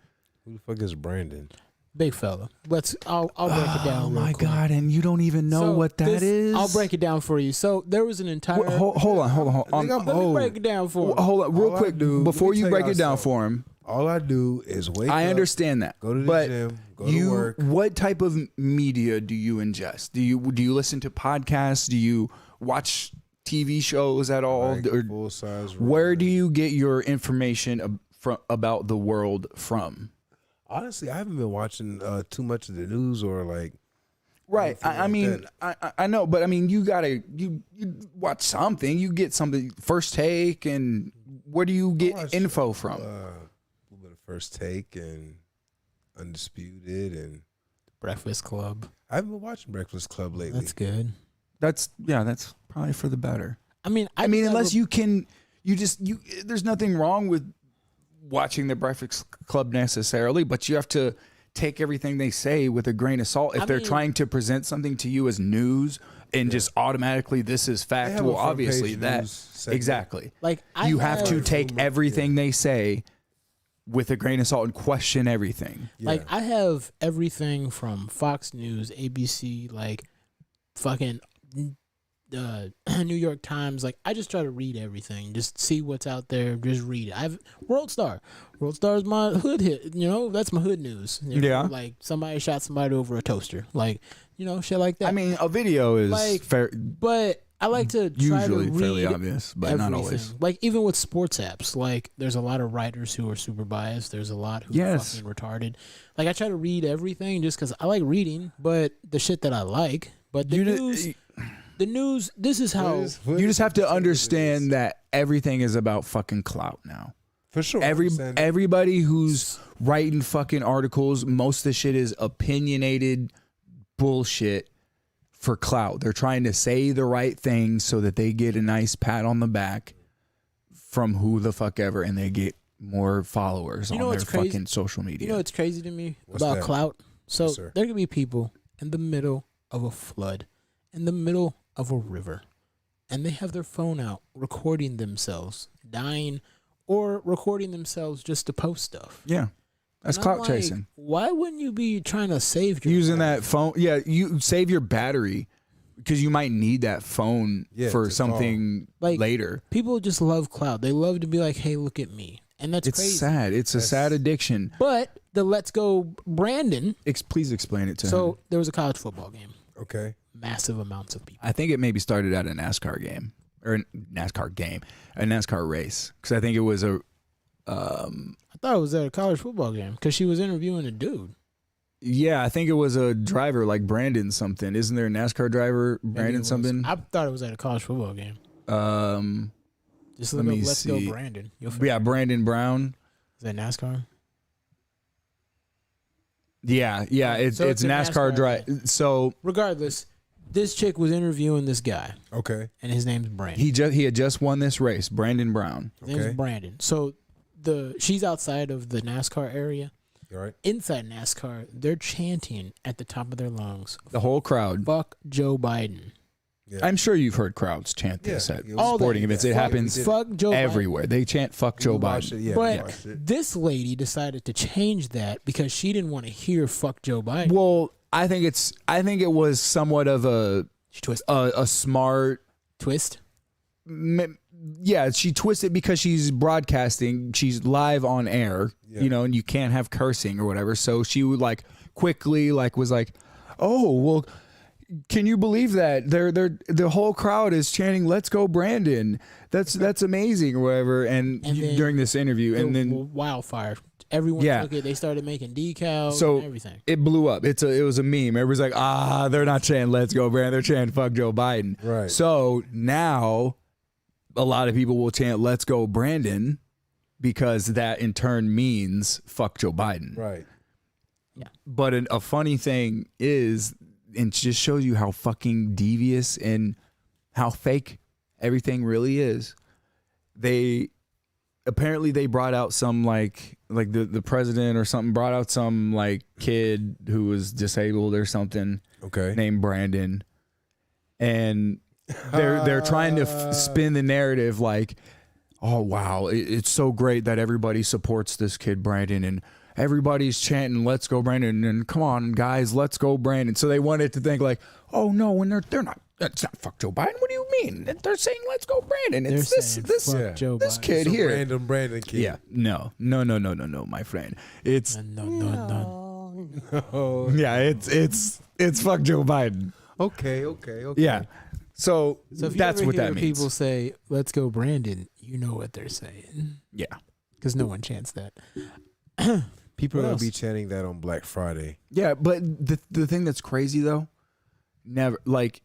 Who the fuck is Brandon? Big fella. I'll break it down. Oh real my quick. God! And you don't even know So what that is. I'll break it down for you. So there was an entire. Hold on. Let me break it down for you. Hold on, real All I quick, do- before let me you tell break y'all it down something. for him. All I do is wake up. I understand that. Go to the but gym, go to work. What type of media do you ingest? Do you listen to podcasts? Do you watch TV shows at all? Like Or full-size where do you get your information about the world from? Honestly, I haven't been watching too much of the news or like. Right. I mean, I know, but I mean, you watch something. You get something, First Take, and where do you get info from? A little bit of First Take and Undisputed, and Breakfast Club. I haven't been watching Breakfast Club lately. That's good. That's probably for the better. I mean, I mean, unless there's nothing wrong with watching the Breakfast Club necessarily, but you have to take everything they say with a grain of salt. If they're trying to present something to you as news and just automatically this is fact, well, obviously that exactly. Like You have to take everything they say with a grain of salt and question everything. Like I have everything from Fox News, ABC, like fucking New York Times. Like I just try to read everything, just see what's out there, just read it. I have World Star is my hood hit, that's my hood news. Like somebody shot somebody over a toaster, like shit like that. I mean, a video is like, fair, but I like to try usually to read fairly obvious, but everything. not always. Like even with sports apps, like there's a lot of writers who are super biased. There's a lot who are fucking retarded. Like I try to read everything just because I like reading, but the shit that I like. But the news, this is how you just have to understand that everything is about fucking clout now. For sure. Everybody who's writing fucking articles, most of the shit is opinionated bullshit for clout. They're trying to say the right thing so that they get a nice pat on the back from who the fuck ever, and they get more followers on their fucking social media. You know what's crazy to me about clout? So there could be people in the middle of a flood, in the middle of a river, and they have their phone out recording themselves dying or recording themselves just to post stuff. Yeah. That's clout chasing. Why wouldn't you be trying to save your using that phone? Yeah, you save your battery because you might need that phone for something later. People just love clout. They love to be like, hey, look at me. And that's crazy. Sad. It's a sad addiction. But the Let's Go Brandon. Please explain it to him. So there was a college football game. Okay. Massive amounts of people. I think it maybe started at a NASCAR game or a NASCAR race, because I think it was a. I thought it was at a college football game because she was interviewing a dude. Yeah, I think it was a driver like Brandon something. Isn't there a NASCAR driver, Brandon something? I thought it was at a college football game. Just look let up me Let's see. Go Brandon. Yeah, Brandon Brown. Is that NASCAR? Yeah, it's So it's a NASCAR NASCAR drive. So Regardless, this chick was interviewing this guy, Okay. and his name's Brandon. he had just won this race, Brandon Brown. His name's Brandon. So she's outside of the NASCAR area. All right. Inside NASCAR, they're chanting at the top of their lungs, The whole crowd. "Fuck Joe Biden." Yeah. I'm sure you've heard crowds chant this Yeah, at it was- All sporting that. events. It Fuck- happens Fuck Joe Biden. everywhere. They chant "fuck Joe We watched Biden." it, yeah, we But watched it. this lady decided to change that because she didn't want to hear "fuck Joe Biden." Well, I think it was somewhat of a She a smart. twist. Yeah, she twisted because she's broadcasting. She's live on air, Yeah. and you can't have cursing or whatever. So she would quickly was like, "Oh, well, can you believe that the whole crowd is chanting "Let's go Brandon"? That's amazing or whatever." And then during this interview, and then wildfire. Everyone Yeah. took it. They started making decals so and everything. it blew up. It was a meme. Everybody's like, they're not chanting "Let's go Brandon." They're chanting "Fuck Joe Biden." Right. So now a lot of people will chant "Let's go Brandon" because that in turn means "fuck Joe Biden." Right. But a funny thing is, and it just shows you how fucking devious and how fake everything really is. They brought out some like the president or something brought out some kid who was disabled or something Okay. named Brandon, and they're trying to spin the narrative like, oh wow, it's so great that everybody supports this kid Brandon, and everybody's chanting "Let's go Brandon," and come on guys, let's go Brandon. So they wanted to think like, oh no, when they're not. That's not "fuck Joe Biden." What do you mean? They're saying "Let's go Brandon." They're It's saying this "Fuck Joe this Biden." kid Some here. Random Brandon kid. Yeah, no, my friend. It's No. Oh. yeah, it's "fuck Joe Biden." Okay. Yeah. So So if that's you ever what hear that means. people say "Let's go Brandon," you know what they're saying Yeah. because no one chants that. People What are gonna else? be chanting that on Black Friday. Yeah, but the thing that's crazy though, never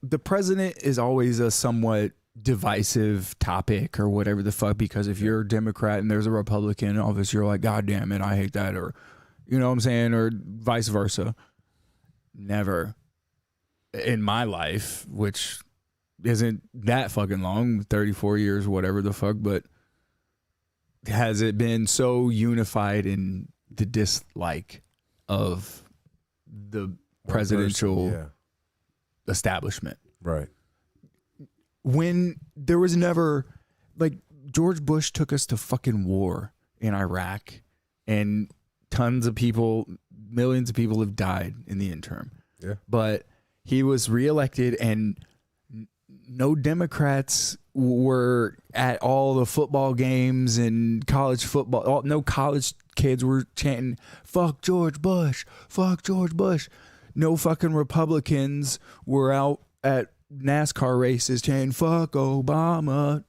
the president is always a somewhat divisive topic or whatever the fuck, because if you're a Democrat and there's a Republican in office, you're like, God damn it, I hate that, or you know what I'm saying, or vice versa. Never in my life, which isn't that fucking long, 34 years, whatever the fuck, but has it been so unified in the dislike of the presidential Yeah. establishment? Right. When there was never George Bush took us to fucking war in Iraq, and tons of people, millions of people have died in the interim. Yeah. But he was reelected, and no Democrats were at all the football games and college football. No college kids were chanting "Fuck George Bush, fuck George Bush." No fucking Republicans were out at NASCAR races chanting "Fuck Obama."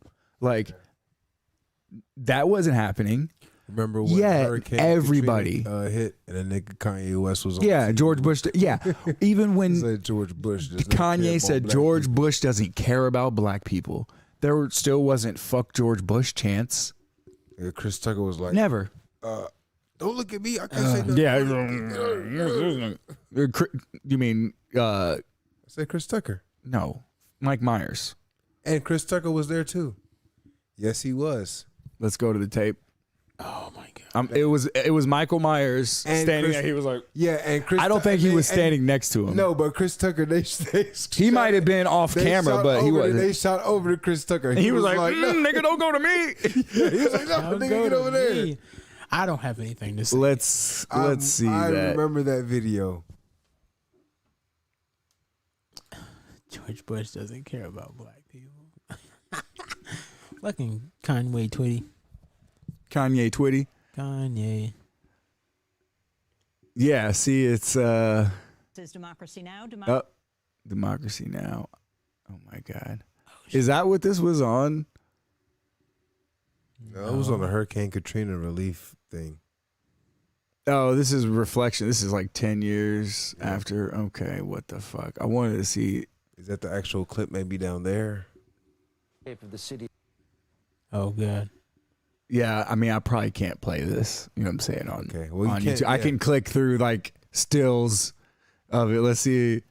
That wasn't happening. Remember when Yeah, Hurricane everybody. Katrina, hit and a nigga Kanye West was on Yeah, TV? George Bush. Yeah, even when Said George Bush does not care Kanye about said black George people. Bush doesn't care about black people, there still wasn't "fuck George Bush" chants. Yeah, Chris Tucker was like, Never. "Don't look at me, I can't say nothing." Yeah. You mean I said Chris Tucker, no? Mike Myers. and Chris Tucker was there too. Yes, he was. Let's go to the tape. Oh my god! It was Michael Myers And standing Chris- there. He was like, Yeah, and Chris. I don't think he was standing next to him. No, but Chris Tucker, they He might have been off camera, but he wasn't. They shot over to Chris Tucker. He was like, no. nigga, don't go to me. He was like, no, Don't nigga, go get to over there. me. I don't have anything to say. Let's see I that. remember that video. George Bush doesn't care about black people. Fucking Kanye Twitty. Kanye Twitty. Kanye. Yeah, see, it's Says Democracy Now. Democracy Now. Oh my God. Is that what this was on? No, it was on the Hurricane Katrina relief thing. Oh, this is Reflection. This is like 10 years after. Okay, what the fuck? I wanted to see. Is that the actual clip maybe down there? Of the city. Oh God. Yeah, I mean, I probably can't play this. You know what I'm saying? On, Okay, well, you on can't- YouTube. I yeah. can click through like stills of it. Let's see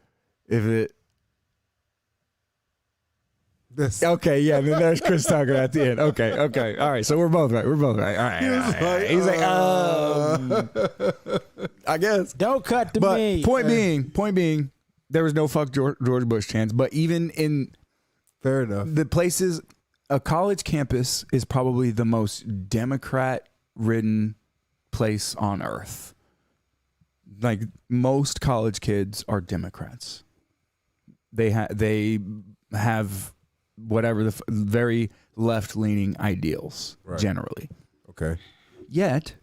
if it. That's Okay, yeah, then there's Chris Tucker at the end. Okay. All right, so we're both right. All right. He's like, I guess. Don't cut to But me. point being, there was no fuck George Bush chance. But even in fair enough. the places, a college campus is probably the most Democrat-ridden place on earth. Like most college kids are Democrats. They have whatever the very left-leaning ideals generally. Okay. Yet,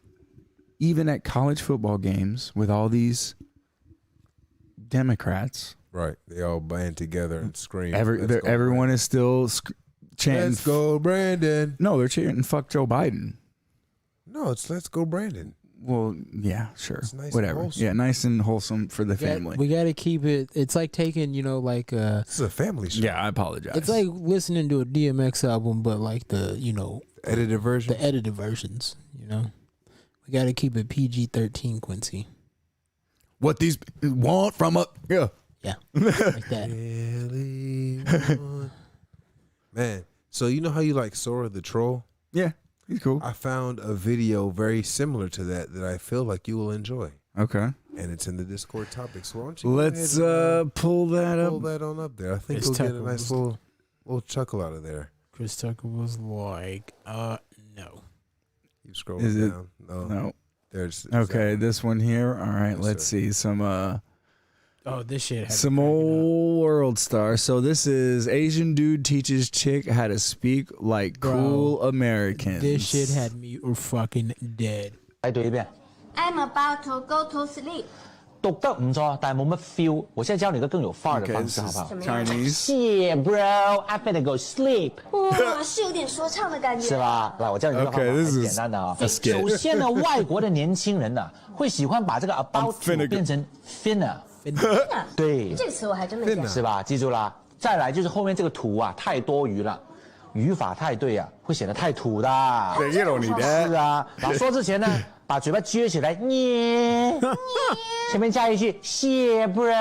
even at college football games with all these Democrats, Right. They all band together and scream. everyone is still chanting. Let's go, Brandon. No, they're chanting "fuck Joe Biden." No, it's let's go, Brandon. Well, yeah, sure, It's nice and whatever. wholesome. Yeah, nice and wholesome for the family. We got to keep it. It's like taking, like This is a family show. Yeah, I apologize. it's like listening to a DMX album, but like the Edited version. the edited versions. We got to keep it PG-13, Quincy. what these want from a Yeah, like that. Really want- Man, so you know how you like Sora the Troll? yeah, he's cool. I found a video very similar to that I feel like you will enjoy. Okay, And it's in the Discord topic. So why don't you go let's ahead and, pull that pull up. that on up there. I think Chris we'll get a Tucker nice was- little chuckle out of there. Chris Tucker was like, no. Keep scrolling Is it- down. No. No, There's okay, this one here. All right, Yes, let's sir. see some Oh, this shit. Had some me cracking up. old world star. So this is Asian dude teaches chick how to speak like Bro, cool Americans. This shit had me fucking dead. 来讀一遍， I'm about to go to sleep。讀得唔錯，但係冇乜 feel。我現在教你一個更有範兒的 Okay, 方 this 式，好 is 不好？ Chinese. Yeah, bro, I better go sleep，哇，是有点說唱的感覺。是吧？來，我教你一個方法， Okay, 很 this is 簡單的啊。 a skit. 首先呢，外國的年輕人呢，會喜歡把這個 about finna to 變成 finna，對，這個詞我還真沒講。是吧？記住啦。再來就是後面這個土啊，太多餘了，語法太對啊，會顯得太土的。 You don't need 是 that. 啊，然後說之前呢，把嘴巴撅起來，捏，前面加一句謝 bro，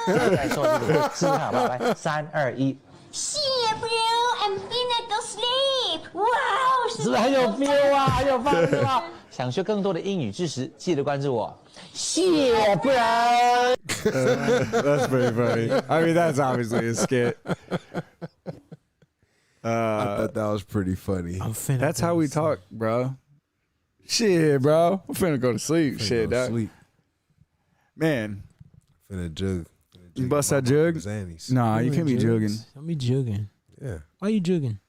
再說這個試試看好不好？來，3、2、1，謝 bro，I'm finna go sleep。哇哦，是不是很有 feel 啊？很有範是吧？想學更多的英語知識，記得關注我，謝 bro。 That's pretty funny. I mean, that's obviously a skit. I thought that was pretty funny. I'm finna That's go how to we sleep. talk, bro. Shit, bro. I'm finna go to sleep. Shit, Finna go dog. sleep. Man, Finna jug. you bust that jug? Zannies. Nah, you can't be jugging. Don't be jugging. Yeah. Why you jugging?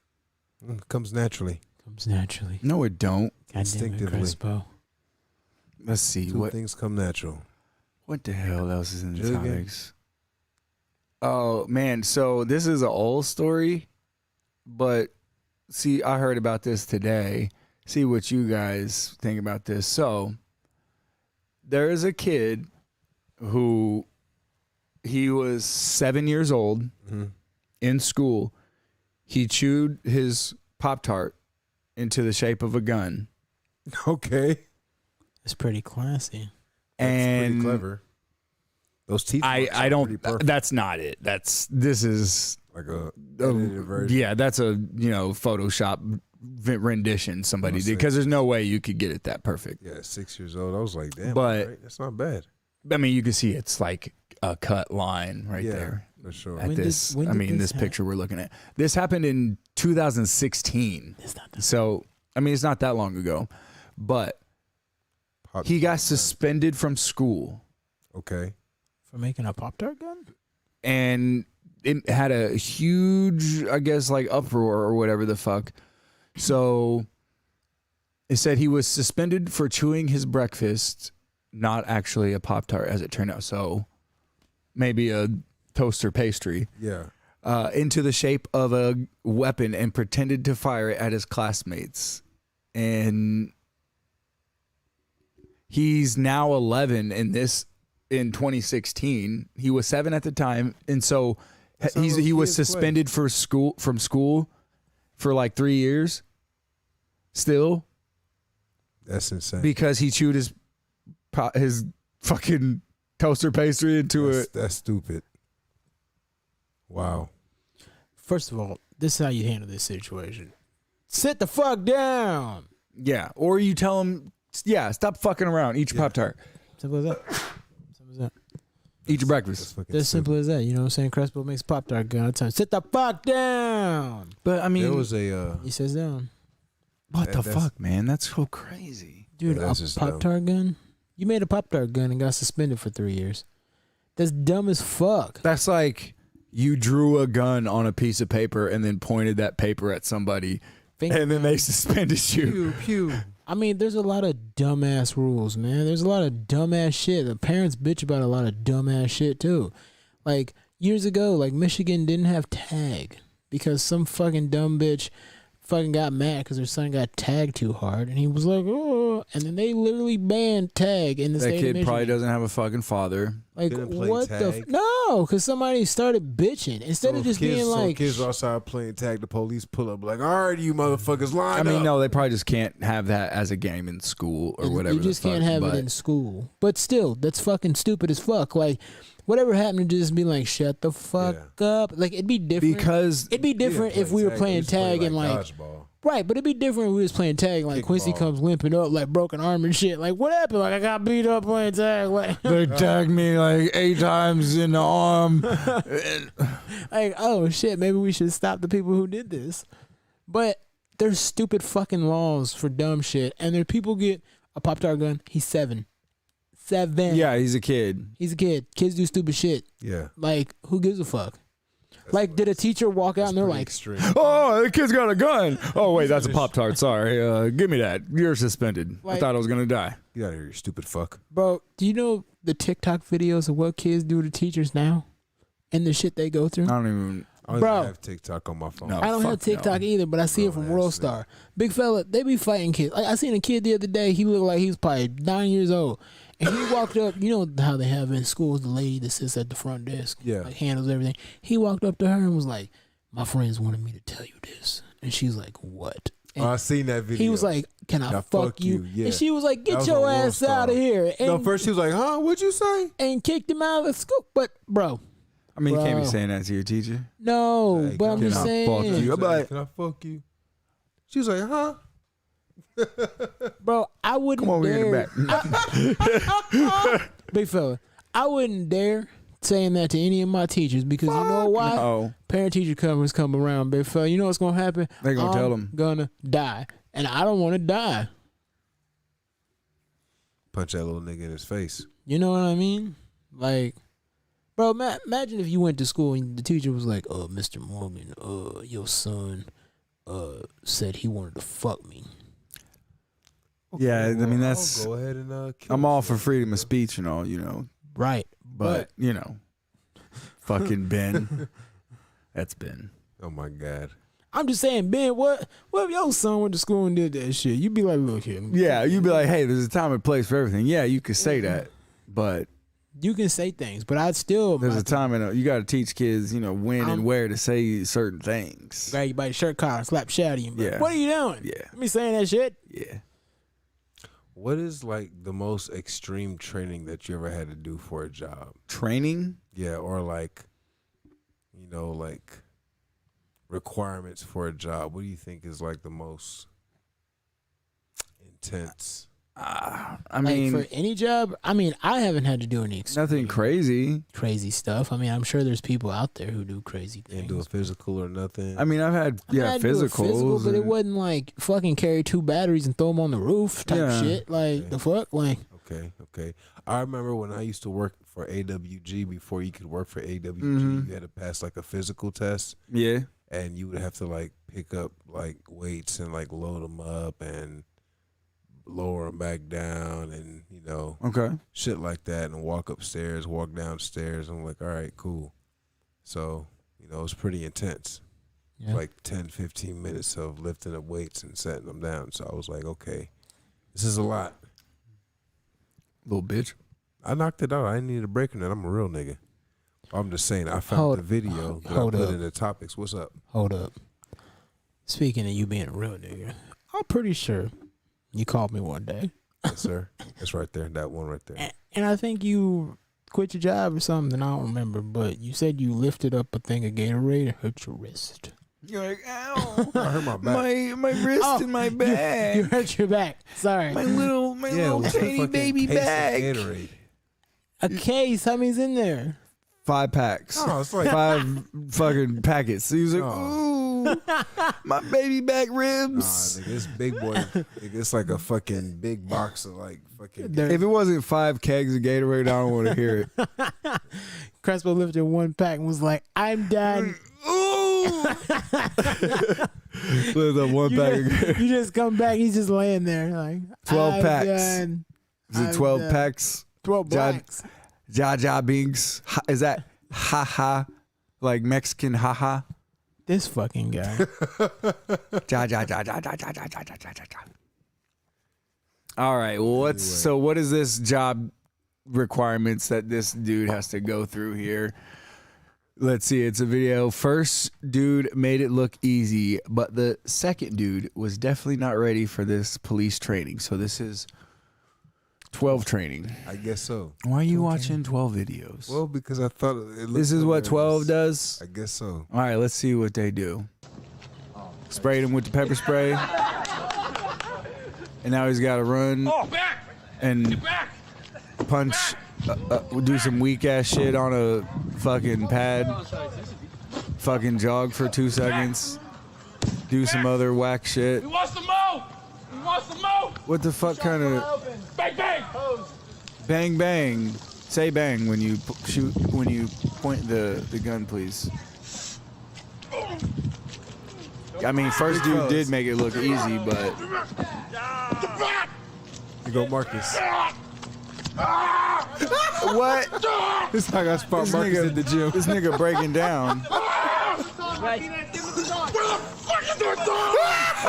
It comes naturally. Comes naturally. No, it don't. God damn it, Instinctively. Crispo. Let's see Two what things come natural. what the hell else is in the Jugging. topics. Oh man, so this is an old story, but see, I heard about this today. See what you guys think about this. So there is a kid who he was 7 years old in school. He chewed his Pop-Tart into the shape of a gun. Okay. It's pretty classy. That's And pretty clever. Those teeth. I marks are don't. pretty perfect. That's not it. This is like a edited version. yeah. That's a Photoshop rendition somebody did because there's no way you could get it that perfect. Yeah, 6 years old. I was like, damn. But- all right, that's not bad. I mean, you can see it's like a cut line right Yeah, there for sure. at When did- this. when I did mean, this this picture we're looking at. This happened in 2016. It's not that. So I mean, it's not that long ago, but Pop- he got suspended from school. Okay. For making a Pop-Tart gun? And it had a huge, I guess, like uproar or whatever the fuck. So it said he was suspended for chewing his breakfast not actually a Pop-Tart as it turned out. So maybe a toaster pastry. Yeah. Into the shape of a weapon and pretended to fire it at his classmates. And he's now 11 in 2016. He was 7 at the time, and so he was suspended from school for like 3 years. Still, that's insane because he chewed his fucking toaster pastry into it. That's stupid. Wow. First of all, this is how you handle this situation. Sit the fuck down. Yeah, or you tell him, yeah, stop fucking around. Eat your Pop-Tart. Simple as that. Simple as that. Eat your breakfast. That's simple as that. You know what I'm saying? Crespo makes Pop-Tart gun all the time. Sit the fuck down. But I mean, there was a he sits down. What the fuck, man? That's so crazy. Dude, a Pop-Tart gun? You made a Pop-Tart gun and got suspended for 3 years. That's dumb as fuck. That's like you drew a gun on a piece of paper and then pointed that paper at somebody and then they suspended you. Pew, pew. I mean, there's a lot of dumbass rules, man. There's a lot of dumbass shit. The parents bitch about a lot of dumbass shit, too. Like, years ago, like, Michigan didn't have tag because some fucking dumb bitch fucking got mad because her son got tagged too hard. And he was like, oh. And then they literally banned tag in the state of Michigan. That kid probably doesn't have a fucking father. Like, what the... No, because somebody started bitching. Instead of just being like... kids outside playing tag, the police pull up like, all right, you motherfuckers, line up. I mean, no, they probably just can't have that as a game in school or whatever. You just can't have it in school. But still, that's fucking stupid as fuck. Like, whatever happened to just be like, shut the fuck up. Like, it'd be different. Because... It'd be different if we were playing tag and like... Dodgeball. Right, but it'd be different if we was playing tag. Like, Quincy comes limping up, like, broken arm and shit. Like, what happened? Like, I got beat up playing tag. Like, they tagged me like 8 times in the arm. Like, oh, shit, maybe we should stop the people who did this. But there's stupid fucking laws for dumb shit. And there people get a Pop-Tart gun. He's 7. 7. Yeah, he's a kid. He's a kid. Kids do stupid shit. Yeah. Like, who gives a fuck? Like, did a teacher walk out and they're like, extreme. Oh, the kid's got a gun. Oh, wait, that's a Pop-Tart. Sorry. Give me that. You're suspended. Like, I thought I was going to die. Get out of here, you stupid fuck. Bro, do you know the TikTok videos of what kids do to teachers now? And the shit they go through? I don't even have TikTok on my phone. I don't have TikTok either, but I see it from World Star. Big fella, they be fighting kids. Like, I seen a kid the other day. He looked like he was probably 9 years old. And he walked up, you know how they have in schools, the lady that sits at the front desk, like handles everything. He walked up to her and was like, my friends wanted me to tell you this. And she's like, what? And I seen that video. he was like, can I fuck you? Yeah. And she was like, get your ass out of here. And no, first she was like, huh? What'd you say? And kicked him out of the school. But, bro. I mean, you can't be saying that to your teacher. No, Like, but I'm just saying. Fuck you. I'm like, can I fuck you? She was like, huh? Bro, I wouldn't come over dare. here in the back. Big fella, I wouldn't dare saying that to any of my teachers because you know why? No. Parent-teacher conference come around, big fella. You know what's gonna happen? They gonna tell them. Gonna die, and I don't want to die. Punch that little nigga in his face. You know what I mean? Like, bro, imagine if you went to school and the teacher was like, Mr. Morgan, your son said he wanted to fuck me. Okay, Yeah, I mean, that's... I'll go ahead and I'm all for freedom of speech and all, you know. Right. But you know, fucking Ben. That's Ben. Oh, my God. I'm just saying, Ben, what if your son went to school and did that shit? You'd be like, look here. Yeah, you'd be like, hey, there's a time and place for everything. Yeah, you could say that, but... You can say things, but I'd still... There's a time and you got to teach kids, you know, when and where to say certain things. Grab you by the shirt collar, slap shout at you. Yeah. What are you doing? Yeah. Me saying that shit? Yeah. What is like the most extreme training that you ever had to do for a job? Training? Yeah, or like, you know, like requirements for a job. What do you think is like the most intense? I mean, like for any job, I mean, I haven't had to do any nothing crazy stuff. I mean, I'm sure there's people out there who do crazy things. And do a physical or nothing. I mean, I've had physicals, but it wasn't like fucking carry 2 batteries and throw them on the roof type shit. Like the fuck, like. Okay. I remember when I used to work for AWG. Before you could work for AWG, you had to pass like a physical test. Yeah. And you would have to like pick up like weights and like load them up and lower him back down, and Okay. shit like that, and walk upstairs, walk downstairs. I'm like, all right, cool. So it was pretty intense. Yeah. Like 10, 15 minutes of lifting up weights and setting them down. So I was like, okay, this is a lot. Little bitch. I knocked it out. I didn't need a break in it. I'm a real nigga. I'm just saying, I found Hold- the video that I hold put up. in the topics. What's up? Hold up. Speaking of you being a real nigga, I'm pretty sure you called me one day. Yes, sir. It's right there. That one right there. And I think you quit your job or something. I don't remember, but you said you lifted up a thing of Gatorade and hurt your wrist. You're like, ow. I hurt my back. my wrist and my back. You hurt your back. Sorry. my little with the tiny fucking baby case of back. Gatorade. A case. How many's in there? 5 packs. Oh, it's like 5 fucking packets. He was like, Oh. ooh, my baby back Nah, ribs. nigga, this big boy. Nigga, it's like a fucking big box of like fucking. There- If it wasn't 5 kegs of Gatorade, I don't want to hear it. Crespo lifted one pack and was like, I'm done. Ooh. With a 1 pack. You just come back. He's just laying there like 12 I'm packs. done. Is it I'm 12 done. packs? 12 Ja- blacks. Jaja Binks. Is that ha? Like Mexican ha? This fucking guy. Ja. All right. Well, what is this job requirements that this dude has to go through here? Let's see. It's a video. First dude made it look easy, but the second dude was definitely not ready for this police training. So this is 12 training. I guess so. Why are you watching 12 videos? Well, because I thought it looked This is what hilarious. 12 does? I guess so. All right, let's see what they do. Sprayed him with the pepper spray. And now he's got to run and punch, do some weak ass shit on a fucking pad. Fucking jog for 2 seconds. Do some other whack shit. He wants to move! He wants to move! What the fuck kind of Bang, bang! bang bang? Say bang when you shoot, when you point the gun, please. I mean, first dude did make it look easy, but You go, Marcus. what? This how I got spot This Marcus nigga at the gym. This nigga breaking down.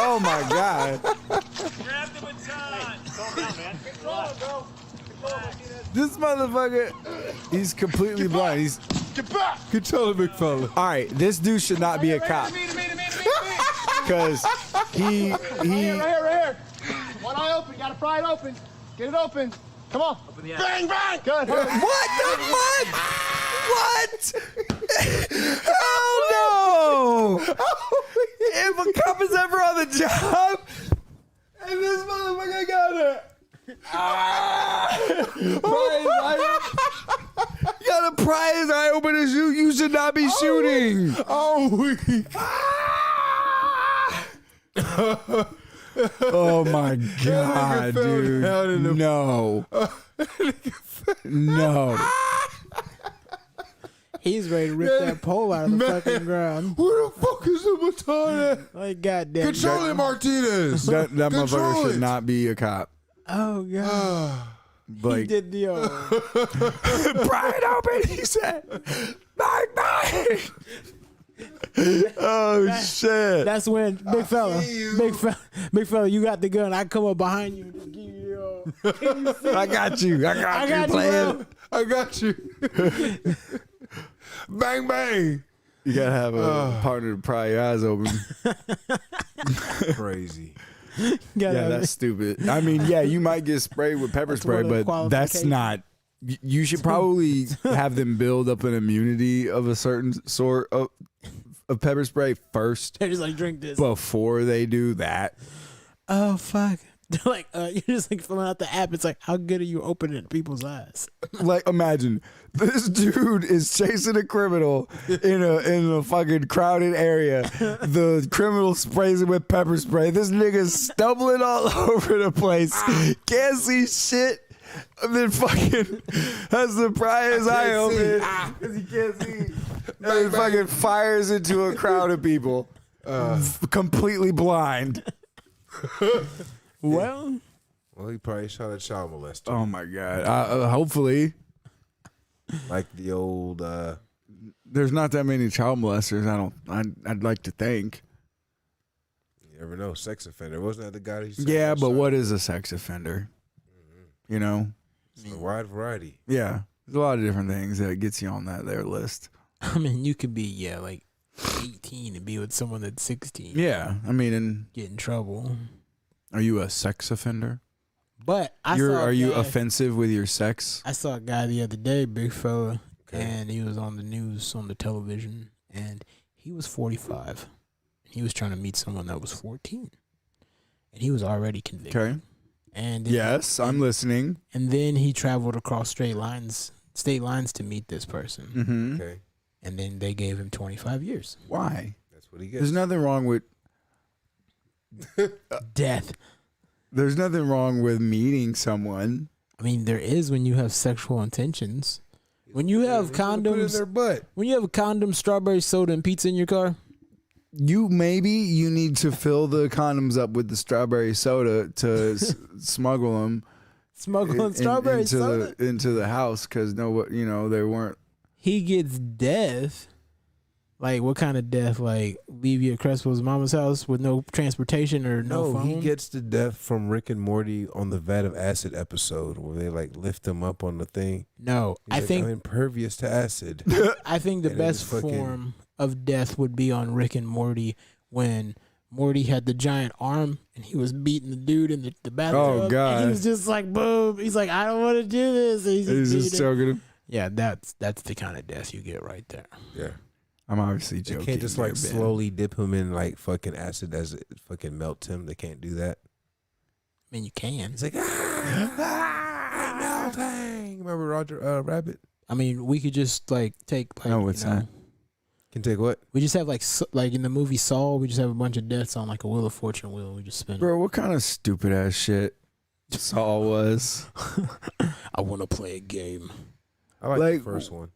Oh my god. This motherfucker, he's completely blind. He's Control it, big fella. all right. This dude should not be a cop because he Right here. One eye open, you gotta pry it open. Get it open. Come on. Bang, bang! Good. What the fuck? What? Hell no! If a cop is ever on the job, and this motherfucker got it. You gotta pry his eye open and shoot. You should not be shooting. Oh my god, dude. No. No. He's ready to rip that pole out of the fucking ground. Where the fuck is the baton at? Like, goddamn. Control it, Martinez. That Control motherfucker should it. not be a cop. Oh, God. He Like, did the pry it open, he said. Bang, bang. Oh, shit. That's when, big fella, you got the gun. I come up behind you and just give you the I got you. I got you, player. I got you. Bang, bang. You gotta have a partner to pry your eyes open. Crazy. Yeah, that's stupid. I mean, yeah, you might get sprayed with pepper spray, one of the but that's not. You should probably have them build up an immunity of a certain sort of pepper spray first They're just like, drink this. before they do that. Oh, fuck. They're like, you're just like filling out the app. It's like, how good are you opening people's eyes? Like, imagine this dude is chasing a criminal in a fucking crowded area. The criminal sprays him with pepper spray. This nigga's stumbling all over the place. Can't see shit. And then fucking has to pry his eye open because he can't see. And then fucking fires into a crowd of people, completely blind. Well, Well, he probably shot a child molester. Oh my god. Hopefully, Like the old. there's not that many child molesters. I'd like to think. You never know. Sex offender. Wasn't that the guy who? Yeah, but what is a sex offender? You know. It's a wide variety. Yeah, there's a lot of different things that gets you on that there list. I mean, you could be like 18 and be with someone that's 16. Yeah, I mean, and Get in trouble. are you a sex offender? But Are you offensive with your sex? I saw a guy the other day, big fella, and he was on the news on the television, and he was 45. He was trying to meet someone that was 14, and he was already convicted. Okay. And Yes, I'm listening. And then he traveled across state lines to meet this person, Mm-hmm. Okay. and then they gave him 25 years. Why? That's what he gets. There's nothing wrong with Death. There's nothing wrong with meeting someone. I mean, there is when you have sexual intentions. When you have Put it in condoms, their butt. when you have a condom, strawberry soda, and pizza in your car. You need to fill the condoms up with the strawberry soda to smuggle them. Smuggling strawberry soda. into the house because they weren't. He gets death. Like, what kind of death? Like, leave you at Crespo's mama's house with no transportation or no phone? He gets the death from Rick and Morty on the Vat of Acid episode where they like lift him up on the thing. No, He's like, I'm impervious to acid. I think the And best it's fucking- form of death would be on Rick and Morty when Morty had the giant arm and he was beating the dude in the bathtub. Oh, God. And he was just like, boom. He's like, I don't want to do this. And He's just beating him. choking him. Yeah, that's the kind of death you get right there. Yeah. I'm obviously They joking. can't just like there, Ben. slowly dip him in like fucking acid as it fucking melts him. They can't do that. I mean, you can. It's like, I'm melting. Remember Roger Rabbit? I mean, we could just like take like, No, what's that? Can take what? We just have like in the movie Saw, we just have a bunch of deaths on like a Wheel of Fortune wheel. We just spin it. Bro, what kind of stupid ass shit Saul was? I want to play a game. I like Like, the first one.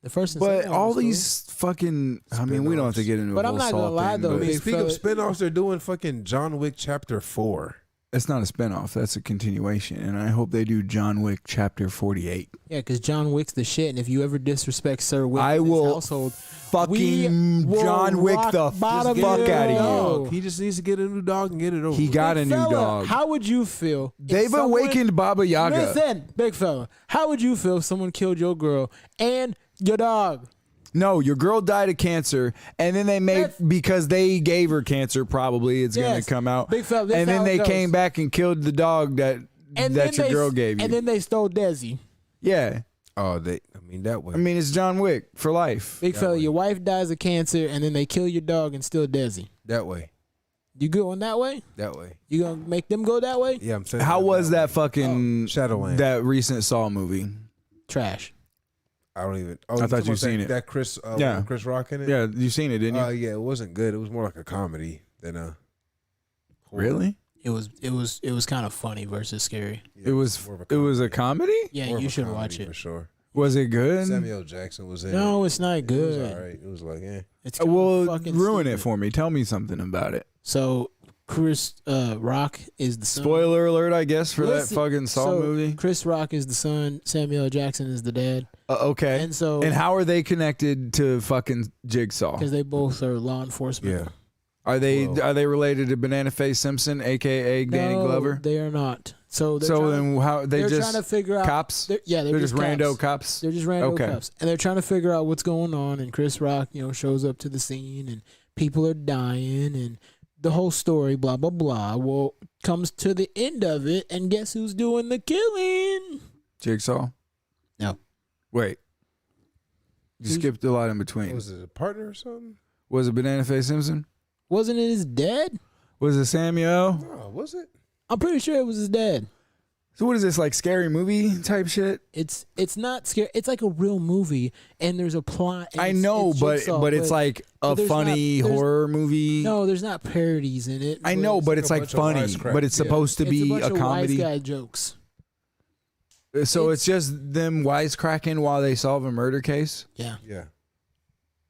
The first and But second one all was cool. these fucking, I mean, we don't have to get into But a I'm whole not Saul gonna lie, thing, though, but I mean, big speaking of fella- spinoffs, they're doing fucking John Wick Chapter 4. it's not a spinoff. That's a continuation, and I hope they do John Wick Chapter 48. Yeah, because John Wick's the shit, and if you ever disrespect Sir Wick I in his will household, fucking will John Wick rock the bottom fuck your out of dog. you. He just needs to get a new dog and get it over. He with. got a Big new fella, dog. How would you feel? if They've someone- awakened Baba Yaga. Listen, big fella. How would you feel if someone killed your girl and your dog? No, your girl died of cancer, and then they made because they gave her cancer. Probably it's Yes. gonna come out. Big fella, this and how then it they goes. came back and killed the dog that And that then your girl gave you. And then they stole Desi. Yeah, Oh, I mean, that way. I mean it's John Wick for life. Big fella, your wife dies of cancer, and then they kill your dog and steal Desi. that way. You going that way? That way. You gonna make them go that way? Yeah, I'm saying. How was that fucking Shadowland. that recent Saw movie? Trash. I don't even. I thought you seen that, it. That Chris, Yeah. Chris Rock in it. Yeah, you seen it, didn't you? Yeah, it wasn't good. It was more like a comedy than a. horror. Really? It was kind of funny versus scary. Yeah, It was more of it was a comedy? Yeah, More of you a should comedy watch for it. sure. Was it good? Samuel Jackson was in. No, it. it's not It good. was alright. It was like, It's kinda Well, fucking ruin it stupid. for me. Tell me something about it. So Chris Rock is the son. Spoiler alert, I guess, for Listen, that fucking Saw so movie. Chris Rock is the son. Samuel L. Jackson is the dad. Okay. And so And how are they connected to fucking Jigsaw? because they both are law enforcement. Yeah. Are they related to Banana Face Simpson, aka Danny No, Glover? they are not. So they're So trying, then how they they're just trying to figure out cops? They're They're just rando cops. cops. They're just random Okay. cops, and they're trying to figure out what's going on. And Chris Rock, shows up to the scene, and people are dying, and the whole story, blah blah blah. Well, comes to the end of it, and guess who's doing the killing? Jigsaw? No. Wait. You skipped a lot in between. Was it a partner or something? Was it Banana Face Simpson? Wasn't it his dad? Was it Samuel? No, was it? I'm pretty sure it was his dad. So what is this, like scary movie type shit? It's not scary. It's like a real movie, and there's a plot. And I it's- know, it's but Jigsaw, it's like a there's funny not- there's- horror movie. No, there's not parodies in it. I know, but it's a like bunch of funny. wisecracks. But it's Yeah. supposed to it's be a bunch a of comedy. wise guy jokes. So it's just them wisecracking while they solve a murder case. Yeah. Yeah.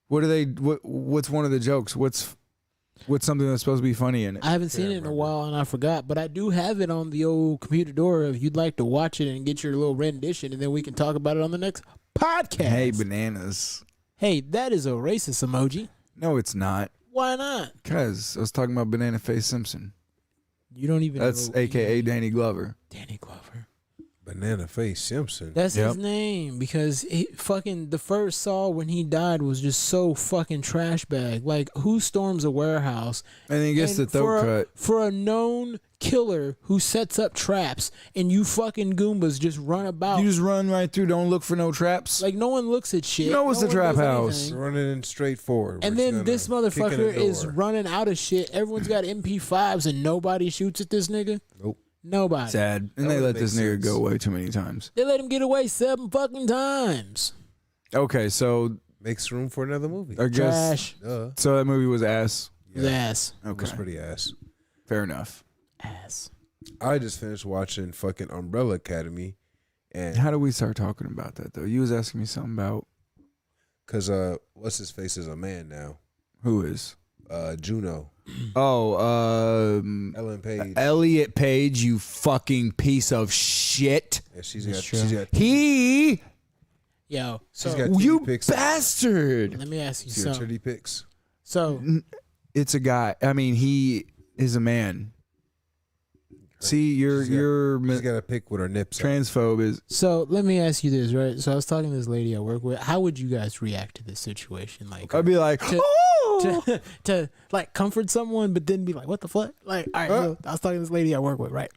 What are they? What's one of the jokes? What's with something that's supposed to be funny in it. I haven't seen it in a while and I forgot, but I do have it on the old computer door if you'd like to watch it and get your little rendition, and then we can talk about it on the next podcast. Hey, bananas. Hey, that is a racist emoji. No, it's not. Why not? Because I was talking about Banana Face Simpson. You don't even That's know. AKA Danny Glover. Danny Glover. Banana Face Simpson. That's his name because the first Saw when he died was just so fucking trash bag. Like, who storms a warehouse And he gets the throat cut. for a known killer who sets up traps and you fucking Goombas just run about? You just run right through. Don't look for no traps. Like, no one looks at shit. You know it's No the one trap does house. anything. Running in straight forward. And then this motherfucker is running out of shit. Everyone's got MP5s and nobody shoots at this nigga. Nope. Nobody. Sad. And That they would let make this nigga sense. go way too many times. They let him get away 7 fucking times. Okay, so Makes room for another movie. I guess. Trash. Duh. So that movie was ass. His ass. It Okay, was pretty ass. fair enough. Ass. I just finished watching fucking Umbrella Academy, and How do we start talking about that though? You was asking me something about because what's his face is a man now. who is? Juno, Oh, Ellen Page. Elliot Page, you fucking piece of shit. Yeah, That's she's true. got He, Yo, She's so got titty you pics. bastard. let me ask you See her something. titty pics. So It's a guy. I mean, he is a man. See, She's your got a pic with her nips. out. transphobe is. So let me ask you this, right? So I was talking to this lady I work with. How would you guys react to this situation? Like, I'd be like, To- oh, to like comfort someone, but then be like, "What the fuck?" Like, all right, so I was talking to this lady I work with, right?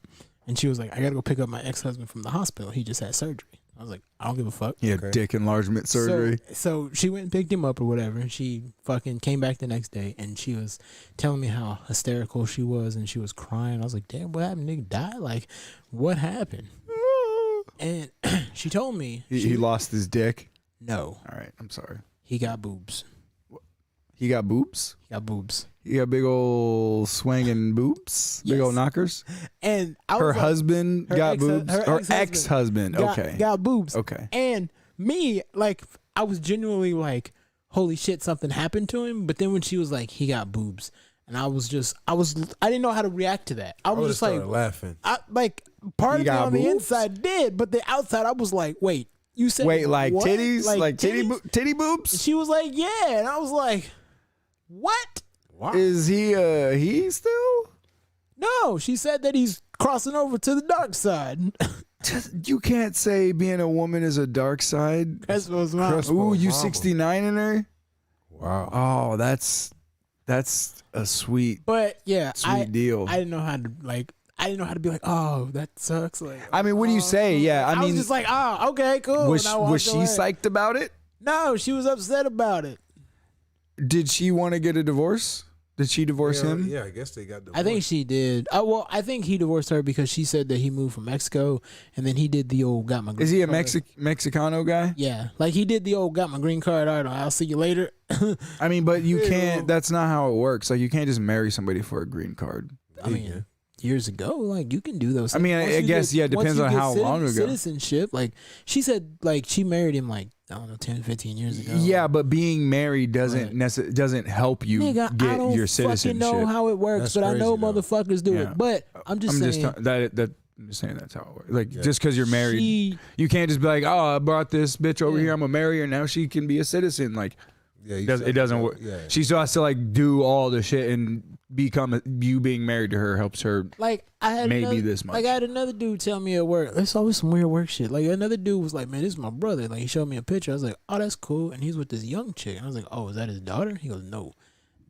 And she was like, "I gotta go pick up my ex-husband from the hospital. He just had surgery." I was like, "I don't give a fuck." yeah, Okay. dick enlargement surgery. So she went and picked him up or whatever. She fucking came back the next day and she was telling me how hysterical she was and she was crying. I was like, "Damn, what happened? Nigga died? Like, what happened?" And she told me He lost his dick. no, All right, I'm sorry. he got boobs. He got boobs. He got boobs. He got big old swinging boobs. Big Yes. old knockers. And I was Her like, husband her got ex- boobs. her Or ex-husband ex-husband. got- Okay. got boobs. Okay. And me, like, I was genuinely like, holy shit, something happened to him. But then when she was like, he got boobs, and I didn't know how to react to that. I I would was have just started like, laughing. part He of me got on the boobs? inside did, but the outside, I was like, wait, you said Wait, like what? titties? Like titty titties? titty And boobs? she was like, yeah, and I was like, what? Is he still? No, she said that he's crossing over to the dark side. You can't say being a woman is a dark side. That's what's wrong. Ooh, you Mama. 69 in her? Wow. Oh, that's a sweet But yeah, sweet deal. I didn't know how to I didn't know how to be like, oh, that sucks. Like, I mean, what do you say? Yeah, I I mean, was just like, oh, okay, cool. was And I walked was she away. psyched about it? No, she was upset about it. Did she want to get a divorce? Did she divorce him? Yeah, I guess they got divorced. I think she did. Well, I think he divorced her because she said that he moved from Mexico, and then he did the old got my green Is he a card. Mexicano guy? Yeah, like he did the old got my green card. All right, I'll see you later. I mean, but you can't. That's not how it works. Like, you can't just marry somebody for a green card. I mean, years ago, like you can do those. I mean, Once I you guess, yeah, it once depends you on get how long ago. Citizenship, like she said, like she married him like I don't know, 10, 15 years ago. Yeah, but being married doesn't doesn't help you Nigga, I get don't your fucking citizenship. know how it works, That's but I know crazy, though. motherfuckers do Yeah. it. But I'm just saying. I'm just saying that's how it works. Like, just because you're married, She- you can't just be like, oh, I brought this bitch over here. I'm gonna marry her. Now she can be a citizen. Like, Yeah, it doesn't work. Yeah. She still has to like do all the shit and become you being married to her helps her. Like I had Maybe another, this much. Like I had another dude tell me at work. It's always some weird work shit. Like another dude was like, "Man, this is my brother." Like he showed me a picture. I was like, "Oh, that's cool." And he's with this young chick. And I was like, "Oh, is that his daughter?" He goes, "No,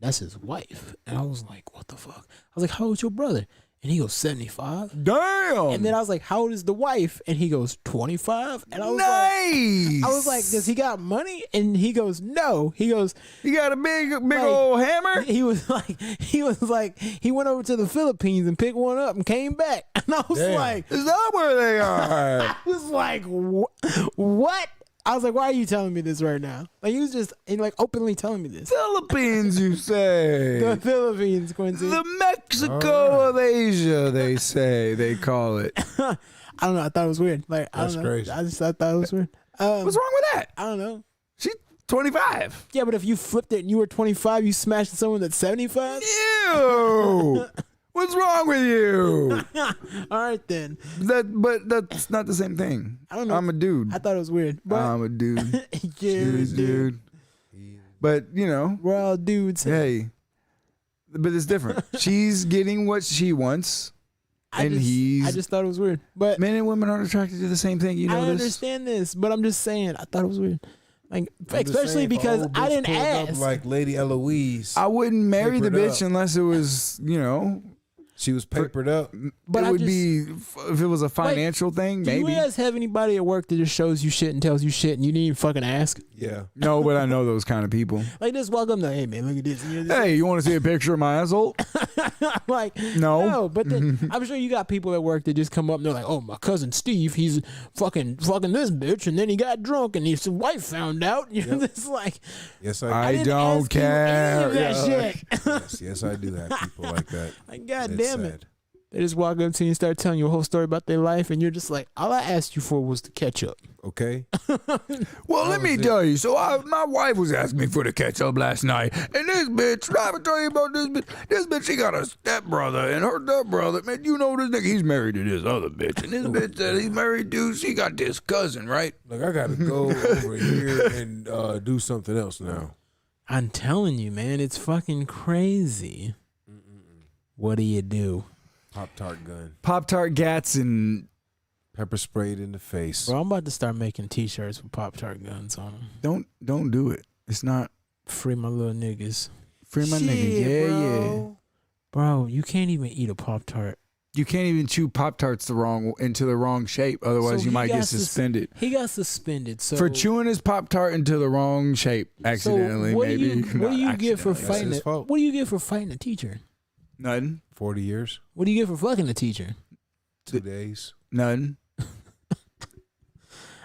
that's his wife." And I was like, "What the fuck?" I was like, "How old's your brother?" And he goes, 75. Damn. And then I was like, "How old is the wife?" And he goes, 25. And I was nice. like, "I was like, does he got money?" And he goes, "No." He goes, "You got a big like, old hammer?" He was like, he went over to the Philippines and picked one up and came back. And I was Damn. like, Is that where they are? I was like, what? I was like, why are you telling me this right now? Like, he was just like openly telling me this. Philippines, you say? The Philippines, Quincy. The Mexico of Asia, they say. They call it. I don't know. I thought it was weird. Like, I That's don't know. crazy. I thought it was weird. What's wrong with that? I don't know. 25. Yeah, but if you flipped it and you were 25, you smashed someone that's 75. Ew. What's wrong with you? All right then. But that's not the same thing. I don't know. I'm a dude. I thought it was weird. But I'm a dude. yeah, dude. But you know, we're all dudes. hey, but it's different. She's getting what she wants, I just thought it was weird. But men and women aren't attracted to the same thing. You know I this. understand this, but I'm just saying I thought it was weird. Like, I'm just especially saying, if a because old I bitch didn't pulled up ask. like Lady Eloise. I wouldn't marry the Papered bitch up. unless it was, She was papered up. But it would be if it was a financial thing, Do maybe. you guys have anybody at work that just shows you shit and tells you shit and you didn't even fucking ask? Yeah. No, but I know those kind of people. Like, just walk up and like, hey man, look at this. You know, Hey, you want to see a picture of my asshole? like, no. But then I'm sure you got people at work that just come up and they're like, oh, my cousin Steve, he's fucking this bitch, and then he got drunk and his wife found out. You know, it's like, Yes, I didn't don't ask you care. any of that shit. yes, I do have people like that. Like, God It's damn it. sad. They just walk up to you and start telling you a whole story about their life, and you're just like, all I asked you for was the ketchup. Okay. Well, let me tell you. So my wife was asking me for the ketchup last night, and this bitch, I ever tell you about this bitch? This bitch, she got a stepbrother, and her stepbrother, man, you know this nigga, he's married to this other bitch, and this bitch that he's married to, she got this cousin, right? Look, I gotta go over here and do something else now. I'm telling you, man, it's fucking crazy. What do you do? Pop-Tart gun. Pop-Tart gats and Pepper sprayed in the face. Bro, I'm about to start making T-shirts with Pop-Tart guns on them. don't do it. It's not Free my little niggas. free my nigga. Yeah. Bro, you can't even eat a Pop-Tart. You can't even chew Pop-Tarts into the wrong shape, otherwise So you he might got get suspended. He got suspended. So For chewing his Pop-Tart into the wrong shape accidentally, so what maybe. Do you, what do you get for Not fighting? his fault. What do you get for fighting a teacher? Nothing. 40 years. What do you get for fucking a teacher? 2 days. Nothing.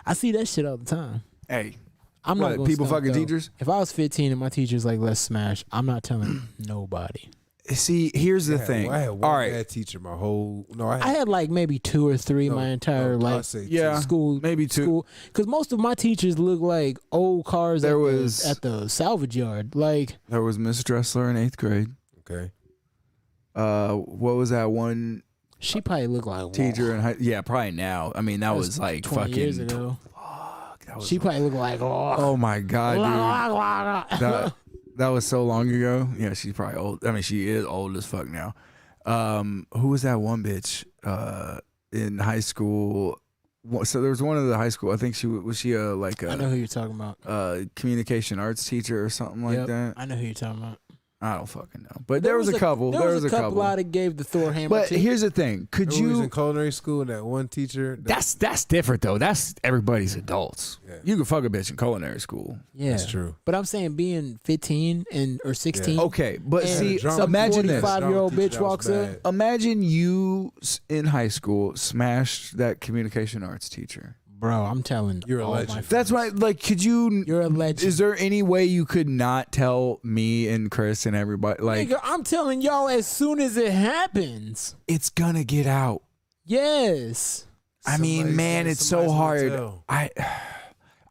I see that shit all the time. Hey, I'm what, not gonna people stunt, fucking though. teachers? If I was 15 and my teacher's like, let's smash, I'm not telling nobody. See, here's the thing. I had one All right. bad teacher my whole. No, I had like maybe 2 or 3 my entire I'll like say Yeah. school, maybe 2. school, because most of my teachers look like old cars There at, was- at the salvage yard. Like, There was Miss Dressler in 8th grade. Okay. What was that one she probably looked like teacher in high? Yeah, probably now. I mean, that was like 20 fucking years ago. That was, She probably looked like oh my god, dude. That was so long ago. Yeah, she's probably old. I mean, she is old as fuck now. Who was that one bitch in high school? So there was one of the high school. I think she was she like I know who you're talking about. communication arts teacher or something like Yep, that. I know who you're talking about. I don't fucking know. But there was a couple. There was a couple out that gave the Thor hammer. But to. here's the thing. Could Remember we was in you? culinary school and that one teacher. That's different though. That's everybody's adults. Yeah. You can fuck a bitch in culinary school. Yeah, That's true. But I'm saying being 15 or 16. Okay, but and see, drama imagine teacher this. that 45-year-old teacher bitch that was walks up. bad. Imagine you in high school smashed that communication arts teacher. Bro, I'm telling You're a all legend. my That's right. Like, could you? You're a legend. Is there any way you could not tell me and Chris and everybody? Like, Nigga, I'm telling y'all as soon as it happens. it's gonna get out. Yes. I mean, Somebody's man, gonna- it's so somebody's gonna hard. tell.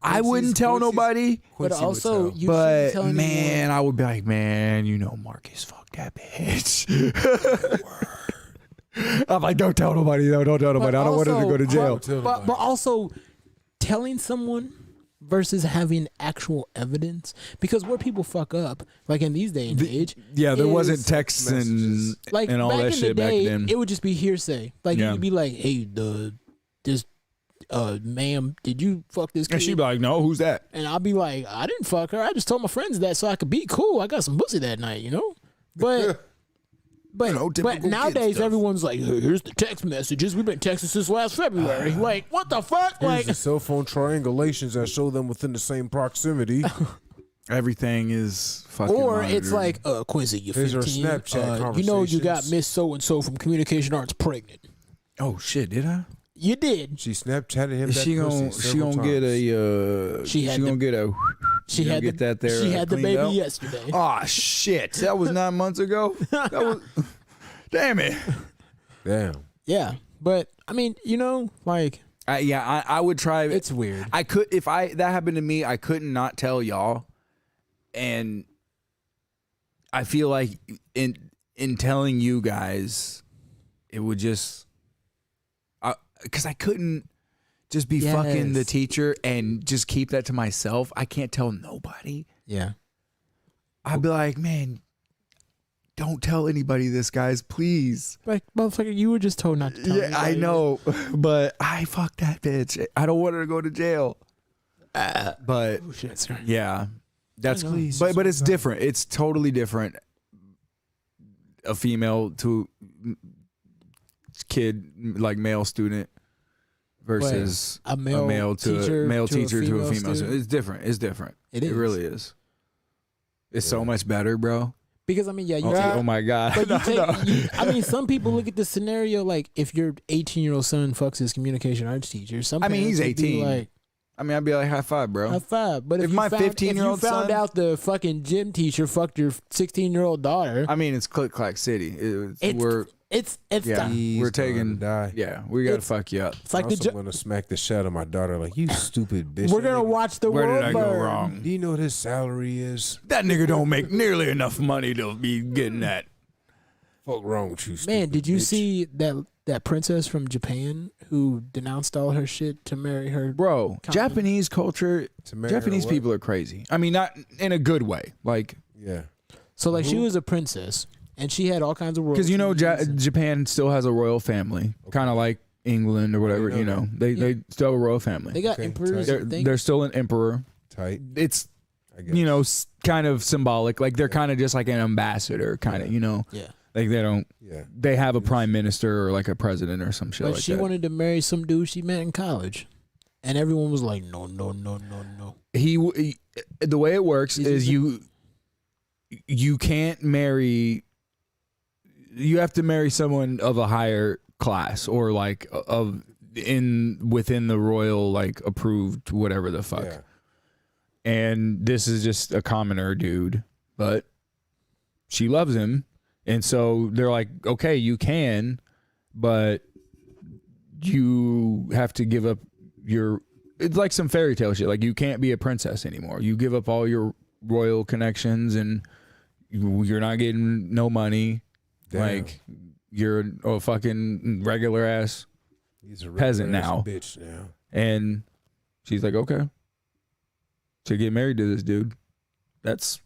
I wouldn't tell nobody. But Quincy would also, tell. you shouldn't But tell anyone. man, I would be like, man, you know, Marcus, fuck that bitch. I'm like, don't tell nobody. No, don't tell nobody. I don't want him to go to jail. Tell But nobody. also, telling someone versus having actual evidence, because where people fuck up, like in these day and age, Yeah, there wasn't is- texts messages. like and all back that in shit the day, back then. it would just be hearsay. Like Yeah. you'd be like, "Hey, this ma'am, did you fuck this kid?" And she'd be like, no, who's that? And I'll be like, "I didn't fuck her. I just told my friends that so I could be cool. I got some pussy that night, you know." But You know, but typical kid nowadays stuff. everyone's like, "Hey, here's the text messages. We've been texting since last February." Like, what the fuck? Here's Like, the cell phone triangulations that show them within the same proximity. Everything is fucking or it's monitored. like, Quincy, you're Here's our 15. Snapchat you know you got conversations. Miss So and So from Communication Arts pregnant. oh shit, did I? You did. She Snapchatted him. Is that she pussy gonna several get times. a She had gonna the- get a She you had get the, that there, She had the cleaned baby out? yesterday. Oh shit, that was 9 months ago. That was damn it. Damn. Yeah, but I mean, you know, like I would try. It's weird. I could if that happened to me. I couldn't not tell y'all, and I feel like in telling you guys, it would just because I couldn't just be fucking the teacher and just keep that to myself. I can't tell nobody. Yeah, I'd be like, man, don't tell anybody this, guys, please. like motherfucker, you were just told not to tell. Yeah, I know, but I fucked that bitch. I don't want her to go to jail. But Oh shit, sorry. yeah, that's Please, but it's different. It's totally different. A female to kid, like male student, versus a male teacher to a female student. It's different. It's different. It is. It really is. It's so much better, bro. Because I mean, yeah, you Oh my god. but I mean, some people look at the scenario like if your 18-year-old son fucks his communication arts teacher. Some I mean, he's parents would be 18. Like, I mean, I'd be like, high five, bro. high five. But if my you found, 15-year-old found son- out the fucking gym teacher fucked your 16-year-old daughter, I mean, it's Click Clack City. it's Yeah, He's we're gonna taking. die. Yeah, we gotta It's- fuck you up. it's like I'm the. also gonna smack the shit out of my daughter. Like, you stupid bitch. We're That gonna nigga- watch the Where world did I go burn. wrong? Do you know what his salary is? That nigga don't make nearly enough money to be getting that. Fuck wrong with you, Man, stupid did you bitch. see that princess from Japan who denounced all her shit to marry her? Bro, Japanese culture, To marry her Japanese what? people are crazy. I mean, not in a good way. Like, Yeah. So like she was a princess and she had all kinds of royalties. because you know, Japan still has a royal family, kind of like England or whatever. know You know, that. they still have a royal family. they got Okay, emperors. They're, and things. they're still an emperor. Tight. It's I guess. you know kind of symbolic. Like they're kind of just like an ambassador, kind of. You know, Yeah. like they don't. Yeah. They have a prime minister or like a president or some shit But like she that. wanted to marry some dude she met in college, and everyone was like, "No, no, no, no, no." He the way it works He's is just you can't marry. You have to marry someone of a higher class or like within the royal like approved whatever the fuck. Yeah. And this is just a commoner dude, but she loves him. And so they're like, okay, you can, but you have to give up it's like some fairy tale shit. Like you can't be a princess anymore. You give up all your royal connections and you're not getting no money. Damn. Like you're a fucking regular ass He's a peasant regular-ass now. bitch now. And she's like, okay. To get married to this dude, that's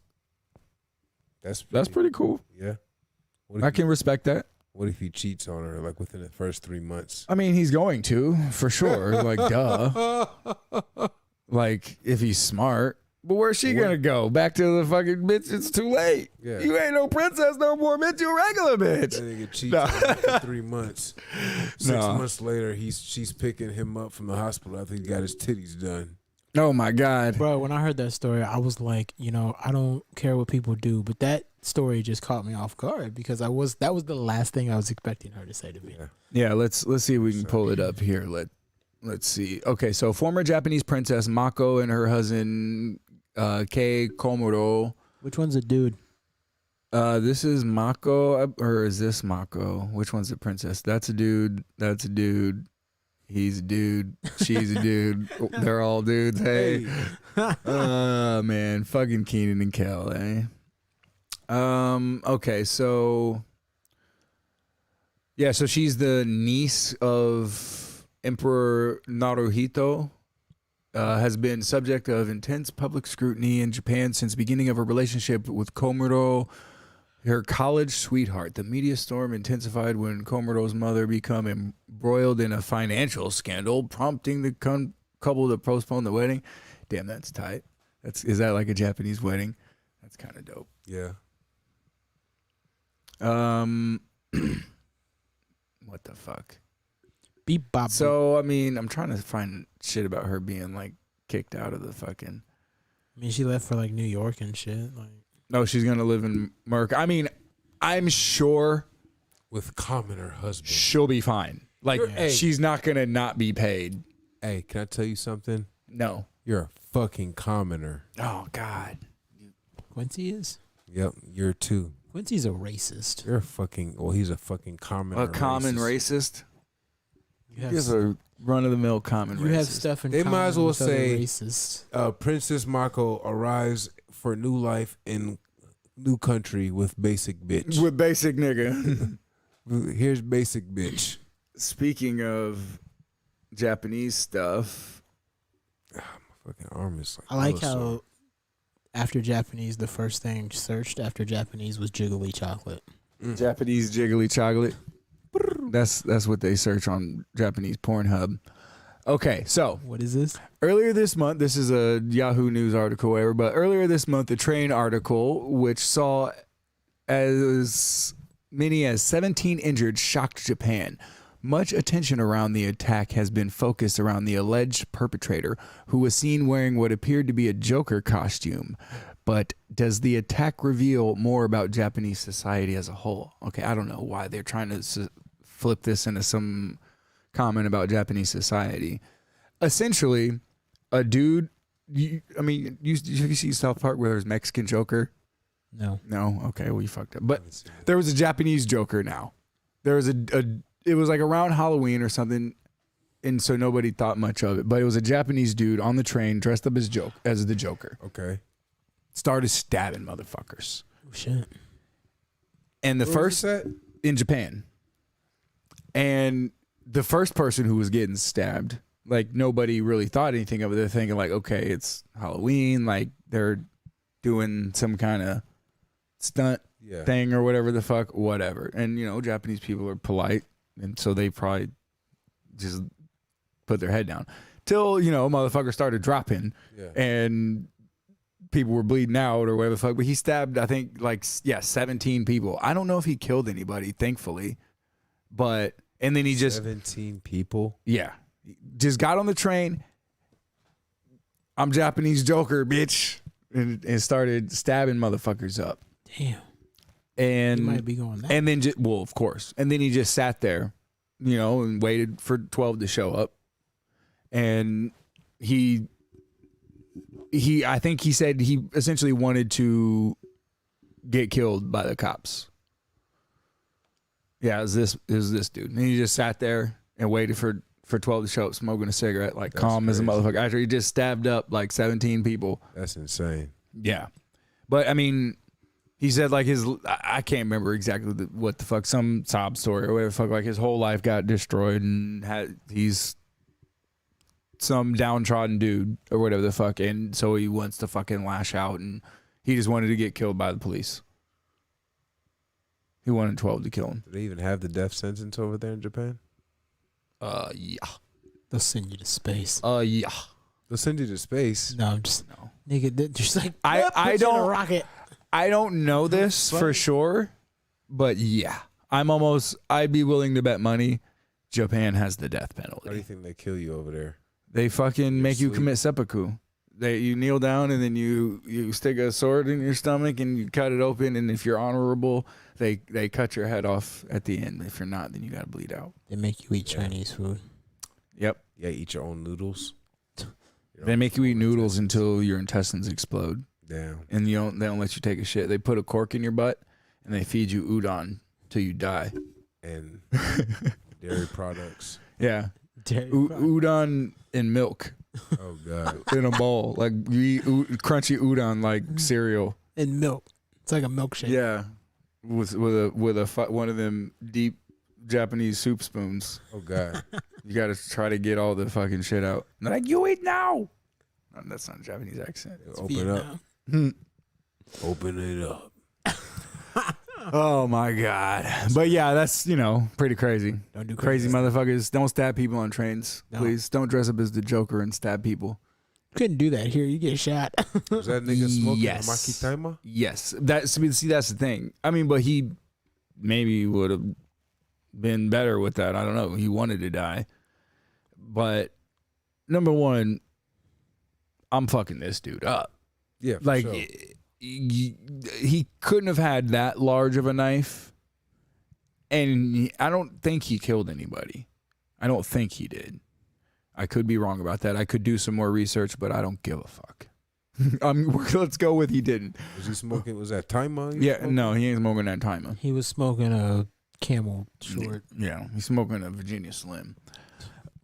pretty cool. Yeah. What if I can respect that. What if he cheats on her like within the first 3 months? I mean, he's going to for sure. Like, duh. Like, if he's smart. But where's she gonna go? Back to the fucking bitch. It's too late. Yeah. You ain't no princess no more, bitch. You a regular bitch. That nigga cheats on her for 3 months. 6 No. months later, she's picking him up from the hospital after he got his titties done. Oh my god, Bro, when I heard that story, I was like, you know, I don't care what people do, but that story just caught me off guard because that was the last thing I was expecting her to say to me. Yeah. Yeah, let's see if we can pull it up here. Let's see. Okay, so former Japanese princess Mako and her husband Kei Komuro. Which one's a dude? This is Mako, or is this Mako? Which one's the princess? That's a dude. That's a dude. He's a dude. She's a dude. They're all dudes. Hey. Man, fucking Keenan and Kel, eh? Okay, so yeah, so she's the niece of Emperor Naruhito. Has been subject of intense public scrutiny in Japan since the beginning of her relationship with Komuro, her college sweetheart. The media storm intensified when Komuro's mother became embroiled in a financial scandal, prompting the couple to postpone the wedding. Damn, that's tight. Is that like a Japanese wedding? That's kind of dope. Yeah. What the fuck? Beep bop. So, I mean, I'm trying to find shit about her being like kicked out of the fucking. I mean, she left for like New York and shit. Like, No, she's gonna live in Merc. I mean, I'm sure With commoner husband. she'll be fine. Like, Hey. she's not gonna not be paid. Hey, can I tell you something? No. You're a fucking commoner. Oh God. Quincy is? Yep, you're too. Quincy's a racist. You're a fucking. Well, he's a fucking commoner. A common racist. Just a run-of-the-mill common racist. You have stuff in They common might as well with other say, racists. Princess Mako arrives for new life in new country with basic bitch. With basic nigga. Here's basic bitch. Speaking of Japanese stuff, My fucking arm is like. I like hella sore. how after Japanese, the first thing searched after Japanese was jiggly chocolate. Japanese jiggly chocolate. That's what they search on Japanese Pornhub. Okay, so What is this? earlier this month, this is a Yahoo News article, whatever, but earlier this month, the Train article, which saw as many as 17 injured, shocked Japan. Much attention around the attack has been focused around the alleged perpetrator, who was seen wearing what appeared to be a Joker costume. But does the attack reveal more about Japanese society as a whole? Okay, I don't know why they're trying to flip this into some comment about Japanese society. Essentially, a dude, you see South Park where there's Mexican Joker? No. No? Okay, well, you fucked up. But there was a Japanese Joker now. There was it was like around Halloween or something, and so nobody thought much of it. But it was a Japanese dude on the train dressed up as the Joker. Okay. Started stabbing motherfuckers. Oh, shit. And the first in Japan. And the first person who was getting stabbed, like nobody really thought anything of it. They're thinking like, okay, it's Halloween, like they're doing some kind of stunt thing or whatever the fuck, whatever. And Japanese people are polite, and so they probably just put their head down. Till, motherfucker started dropping and people were bleeding out or whatever the fuck. But he stabbed, I think, 17 people. I don't know if he killed anybody, thankfully. But, and then he just... 17 people? Yeah. Just got on the train. I'm Japanese Joker, bitch. And started stabbing motherfuckers up. Damn. And he might be going that. And then, well, of course. And then he just sat there, and waited for 12 to show up. And I think he said he essentially wanted to get killed by the cops. Yeah, it was this dude. And he just sat there and waited for 12 to show up, smoking a cigarette, like That's calm as a crazy. motherfucker. After he just stabbed up like 17 people. That's insane. Yeah. But I mean, he said like I can't remember exactly what the fuck, some sob story or whatever the fuck, like his whole life got destroyed and he's some downtrodden dude or whatever the fuck, and so he wants to fucking lash out, and he just wanted to get killed by the police. He wanted 12 to kill him. Do they even have the death sentence over there in Japan? Yeah. They'll send you to space. Yeah. They'll send you to space. No, nigga, they're just like I put you in a don't rocket. I don't know this for sure, but yeah, I'd be willing to bet money Japan has the death penalty. How do you think they kill you over there? They fucking make you sleep. commit seppuku. You kneel down and then you stick a sword in your stomach and you cut it open, and if you're honorable, they cut your head off at the end. If you're not, then you gotta bleed out. They make you eat Chinese food. Yep. Yeah, eat your own noodles. They make you eat noodles until your intestines explode. Damn. And they don't let you take a shit. They put a cork in your butt and they feed you udon till you die. And dairy products. Yeah. Udon and milk. Oh God. In a bowl, like you eat crunchy udon like cereal and milk. It's like a milkshake. Yeah, with one of them deep Japanese soup spoons. Oh God. You got to try to get all the fucking shit out. And they're like, you eat now. No, that's not a Japanese accent. Open up. Open it up. Oh my God. But yeah, that's, pretty crazy. Don't do crazy motherfuckers. Don't stab people on trains. No. Please don't dress up as the Joker and stab people. Couldn't do that here. You get shot. Was that nigga smoking Yes. a Makitaima? Yes. That's the thing. I mean, but he maybe would have been better with that. I don't know. He wanted to die. But number one, I'm fucking this dude up. Yeah, for like sure. he couldn't have had that large of a knife, and I don't think he killed anybody. I don't think he did. I could be wrong about that. I could do some more research, but I don't give a fuck. Let's go with he didn't. Was he smoking? Was that timer? Yeah, no, he ain't smoking that timer. He was smoking a Camel short. Yeah, he's smoking a Virginia Slim.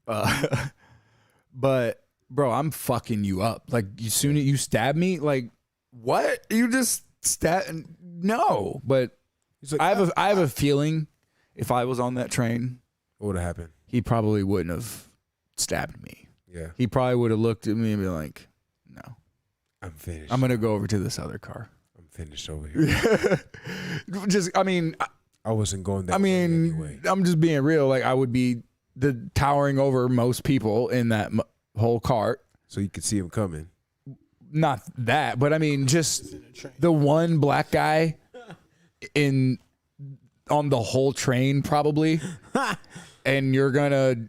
But bro, I'm fucking you up. Like, as soon as you stab me, like, what? You just stab? No. But Like, I have a feeling if I was on that train, what would have happened? he probably wouldn't have stabbed me. Yeah. He probably would have looked at me and be like, no, I'm finished. I'm going to go over to this other car. I'm finished over here. I wasn't going that way anyway. I'm just being real. Like, I would be towering over most people in that whole cart. So you could see him coming. Not that, but I mean, just the one black guy on the whole train, probably. And you're gonna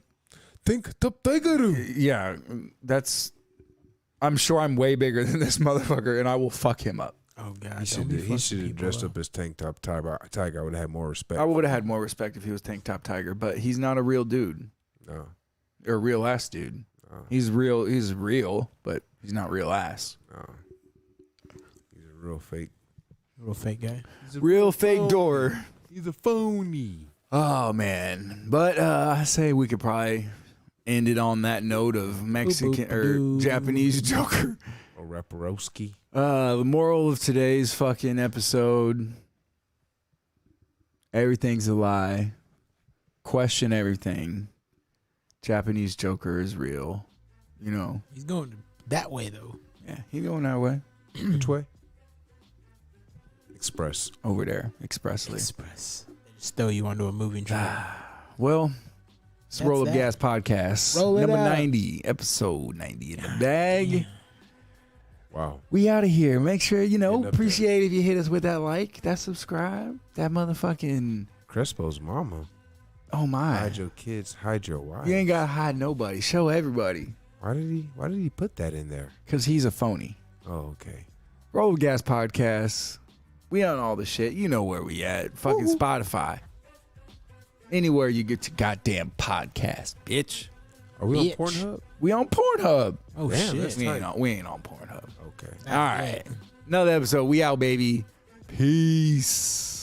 think the bigger. Yeah, I'm sure I'm way bigger than this motherfucker, and I will fuck him up. Oh God, He should have dressed up as Tank Top Tiger. I would have had more respect. I would have had more respect if he was Tank Top Tiger, but he's not a real dude. No. Or a real ass dude. No. He's real, but he's not real ass. No. He's a real fake guy. He's a real fake door. He's a phony. Oh man. But I say we could probably end it on that note of Mexican or Japanese Joker. Or Rapperowski. The moral of today's fucking episode: everything's a lie. Question everything. Japanese Joker is real. You know. He's going that way though. Yeah, he's going that way. Which way? Express. Over there, expressly. Express. They just throw you onto a moving train. Well, it's That's Roll Up that. Gas Podcast. Roll it Number up. 90, episode 90 in the bag. Damn. Wow. We out of here. Make sure, Getting up appreciate if you hit us with that like, that subscribe, that motherfucking, Crespo's mama. oh my. Hide your kids, hide your wife. You ain't got to hide nobody. Show everybody. Why did he put that in there? Because he's a phony. Oh, okay. Roll Up Gas Podcast. We on all the shit. You know where we at. Fucking Spotify. Anywhere you get your goddamn podcast, bitch. Are we Bitch. on Pornhub? We on Pornhub. Oh Damn, shit. that's We ain't tight. on Pornhub. Okay. All right. Another episode. We out, baby. Peace.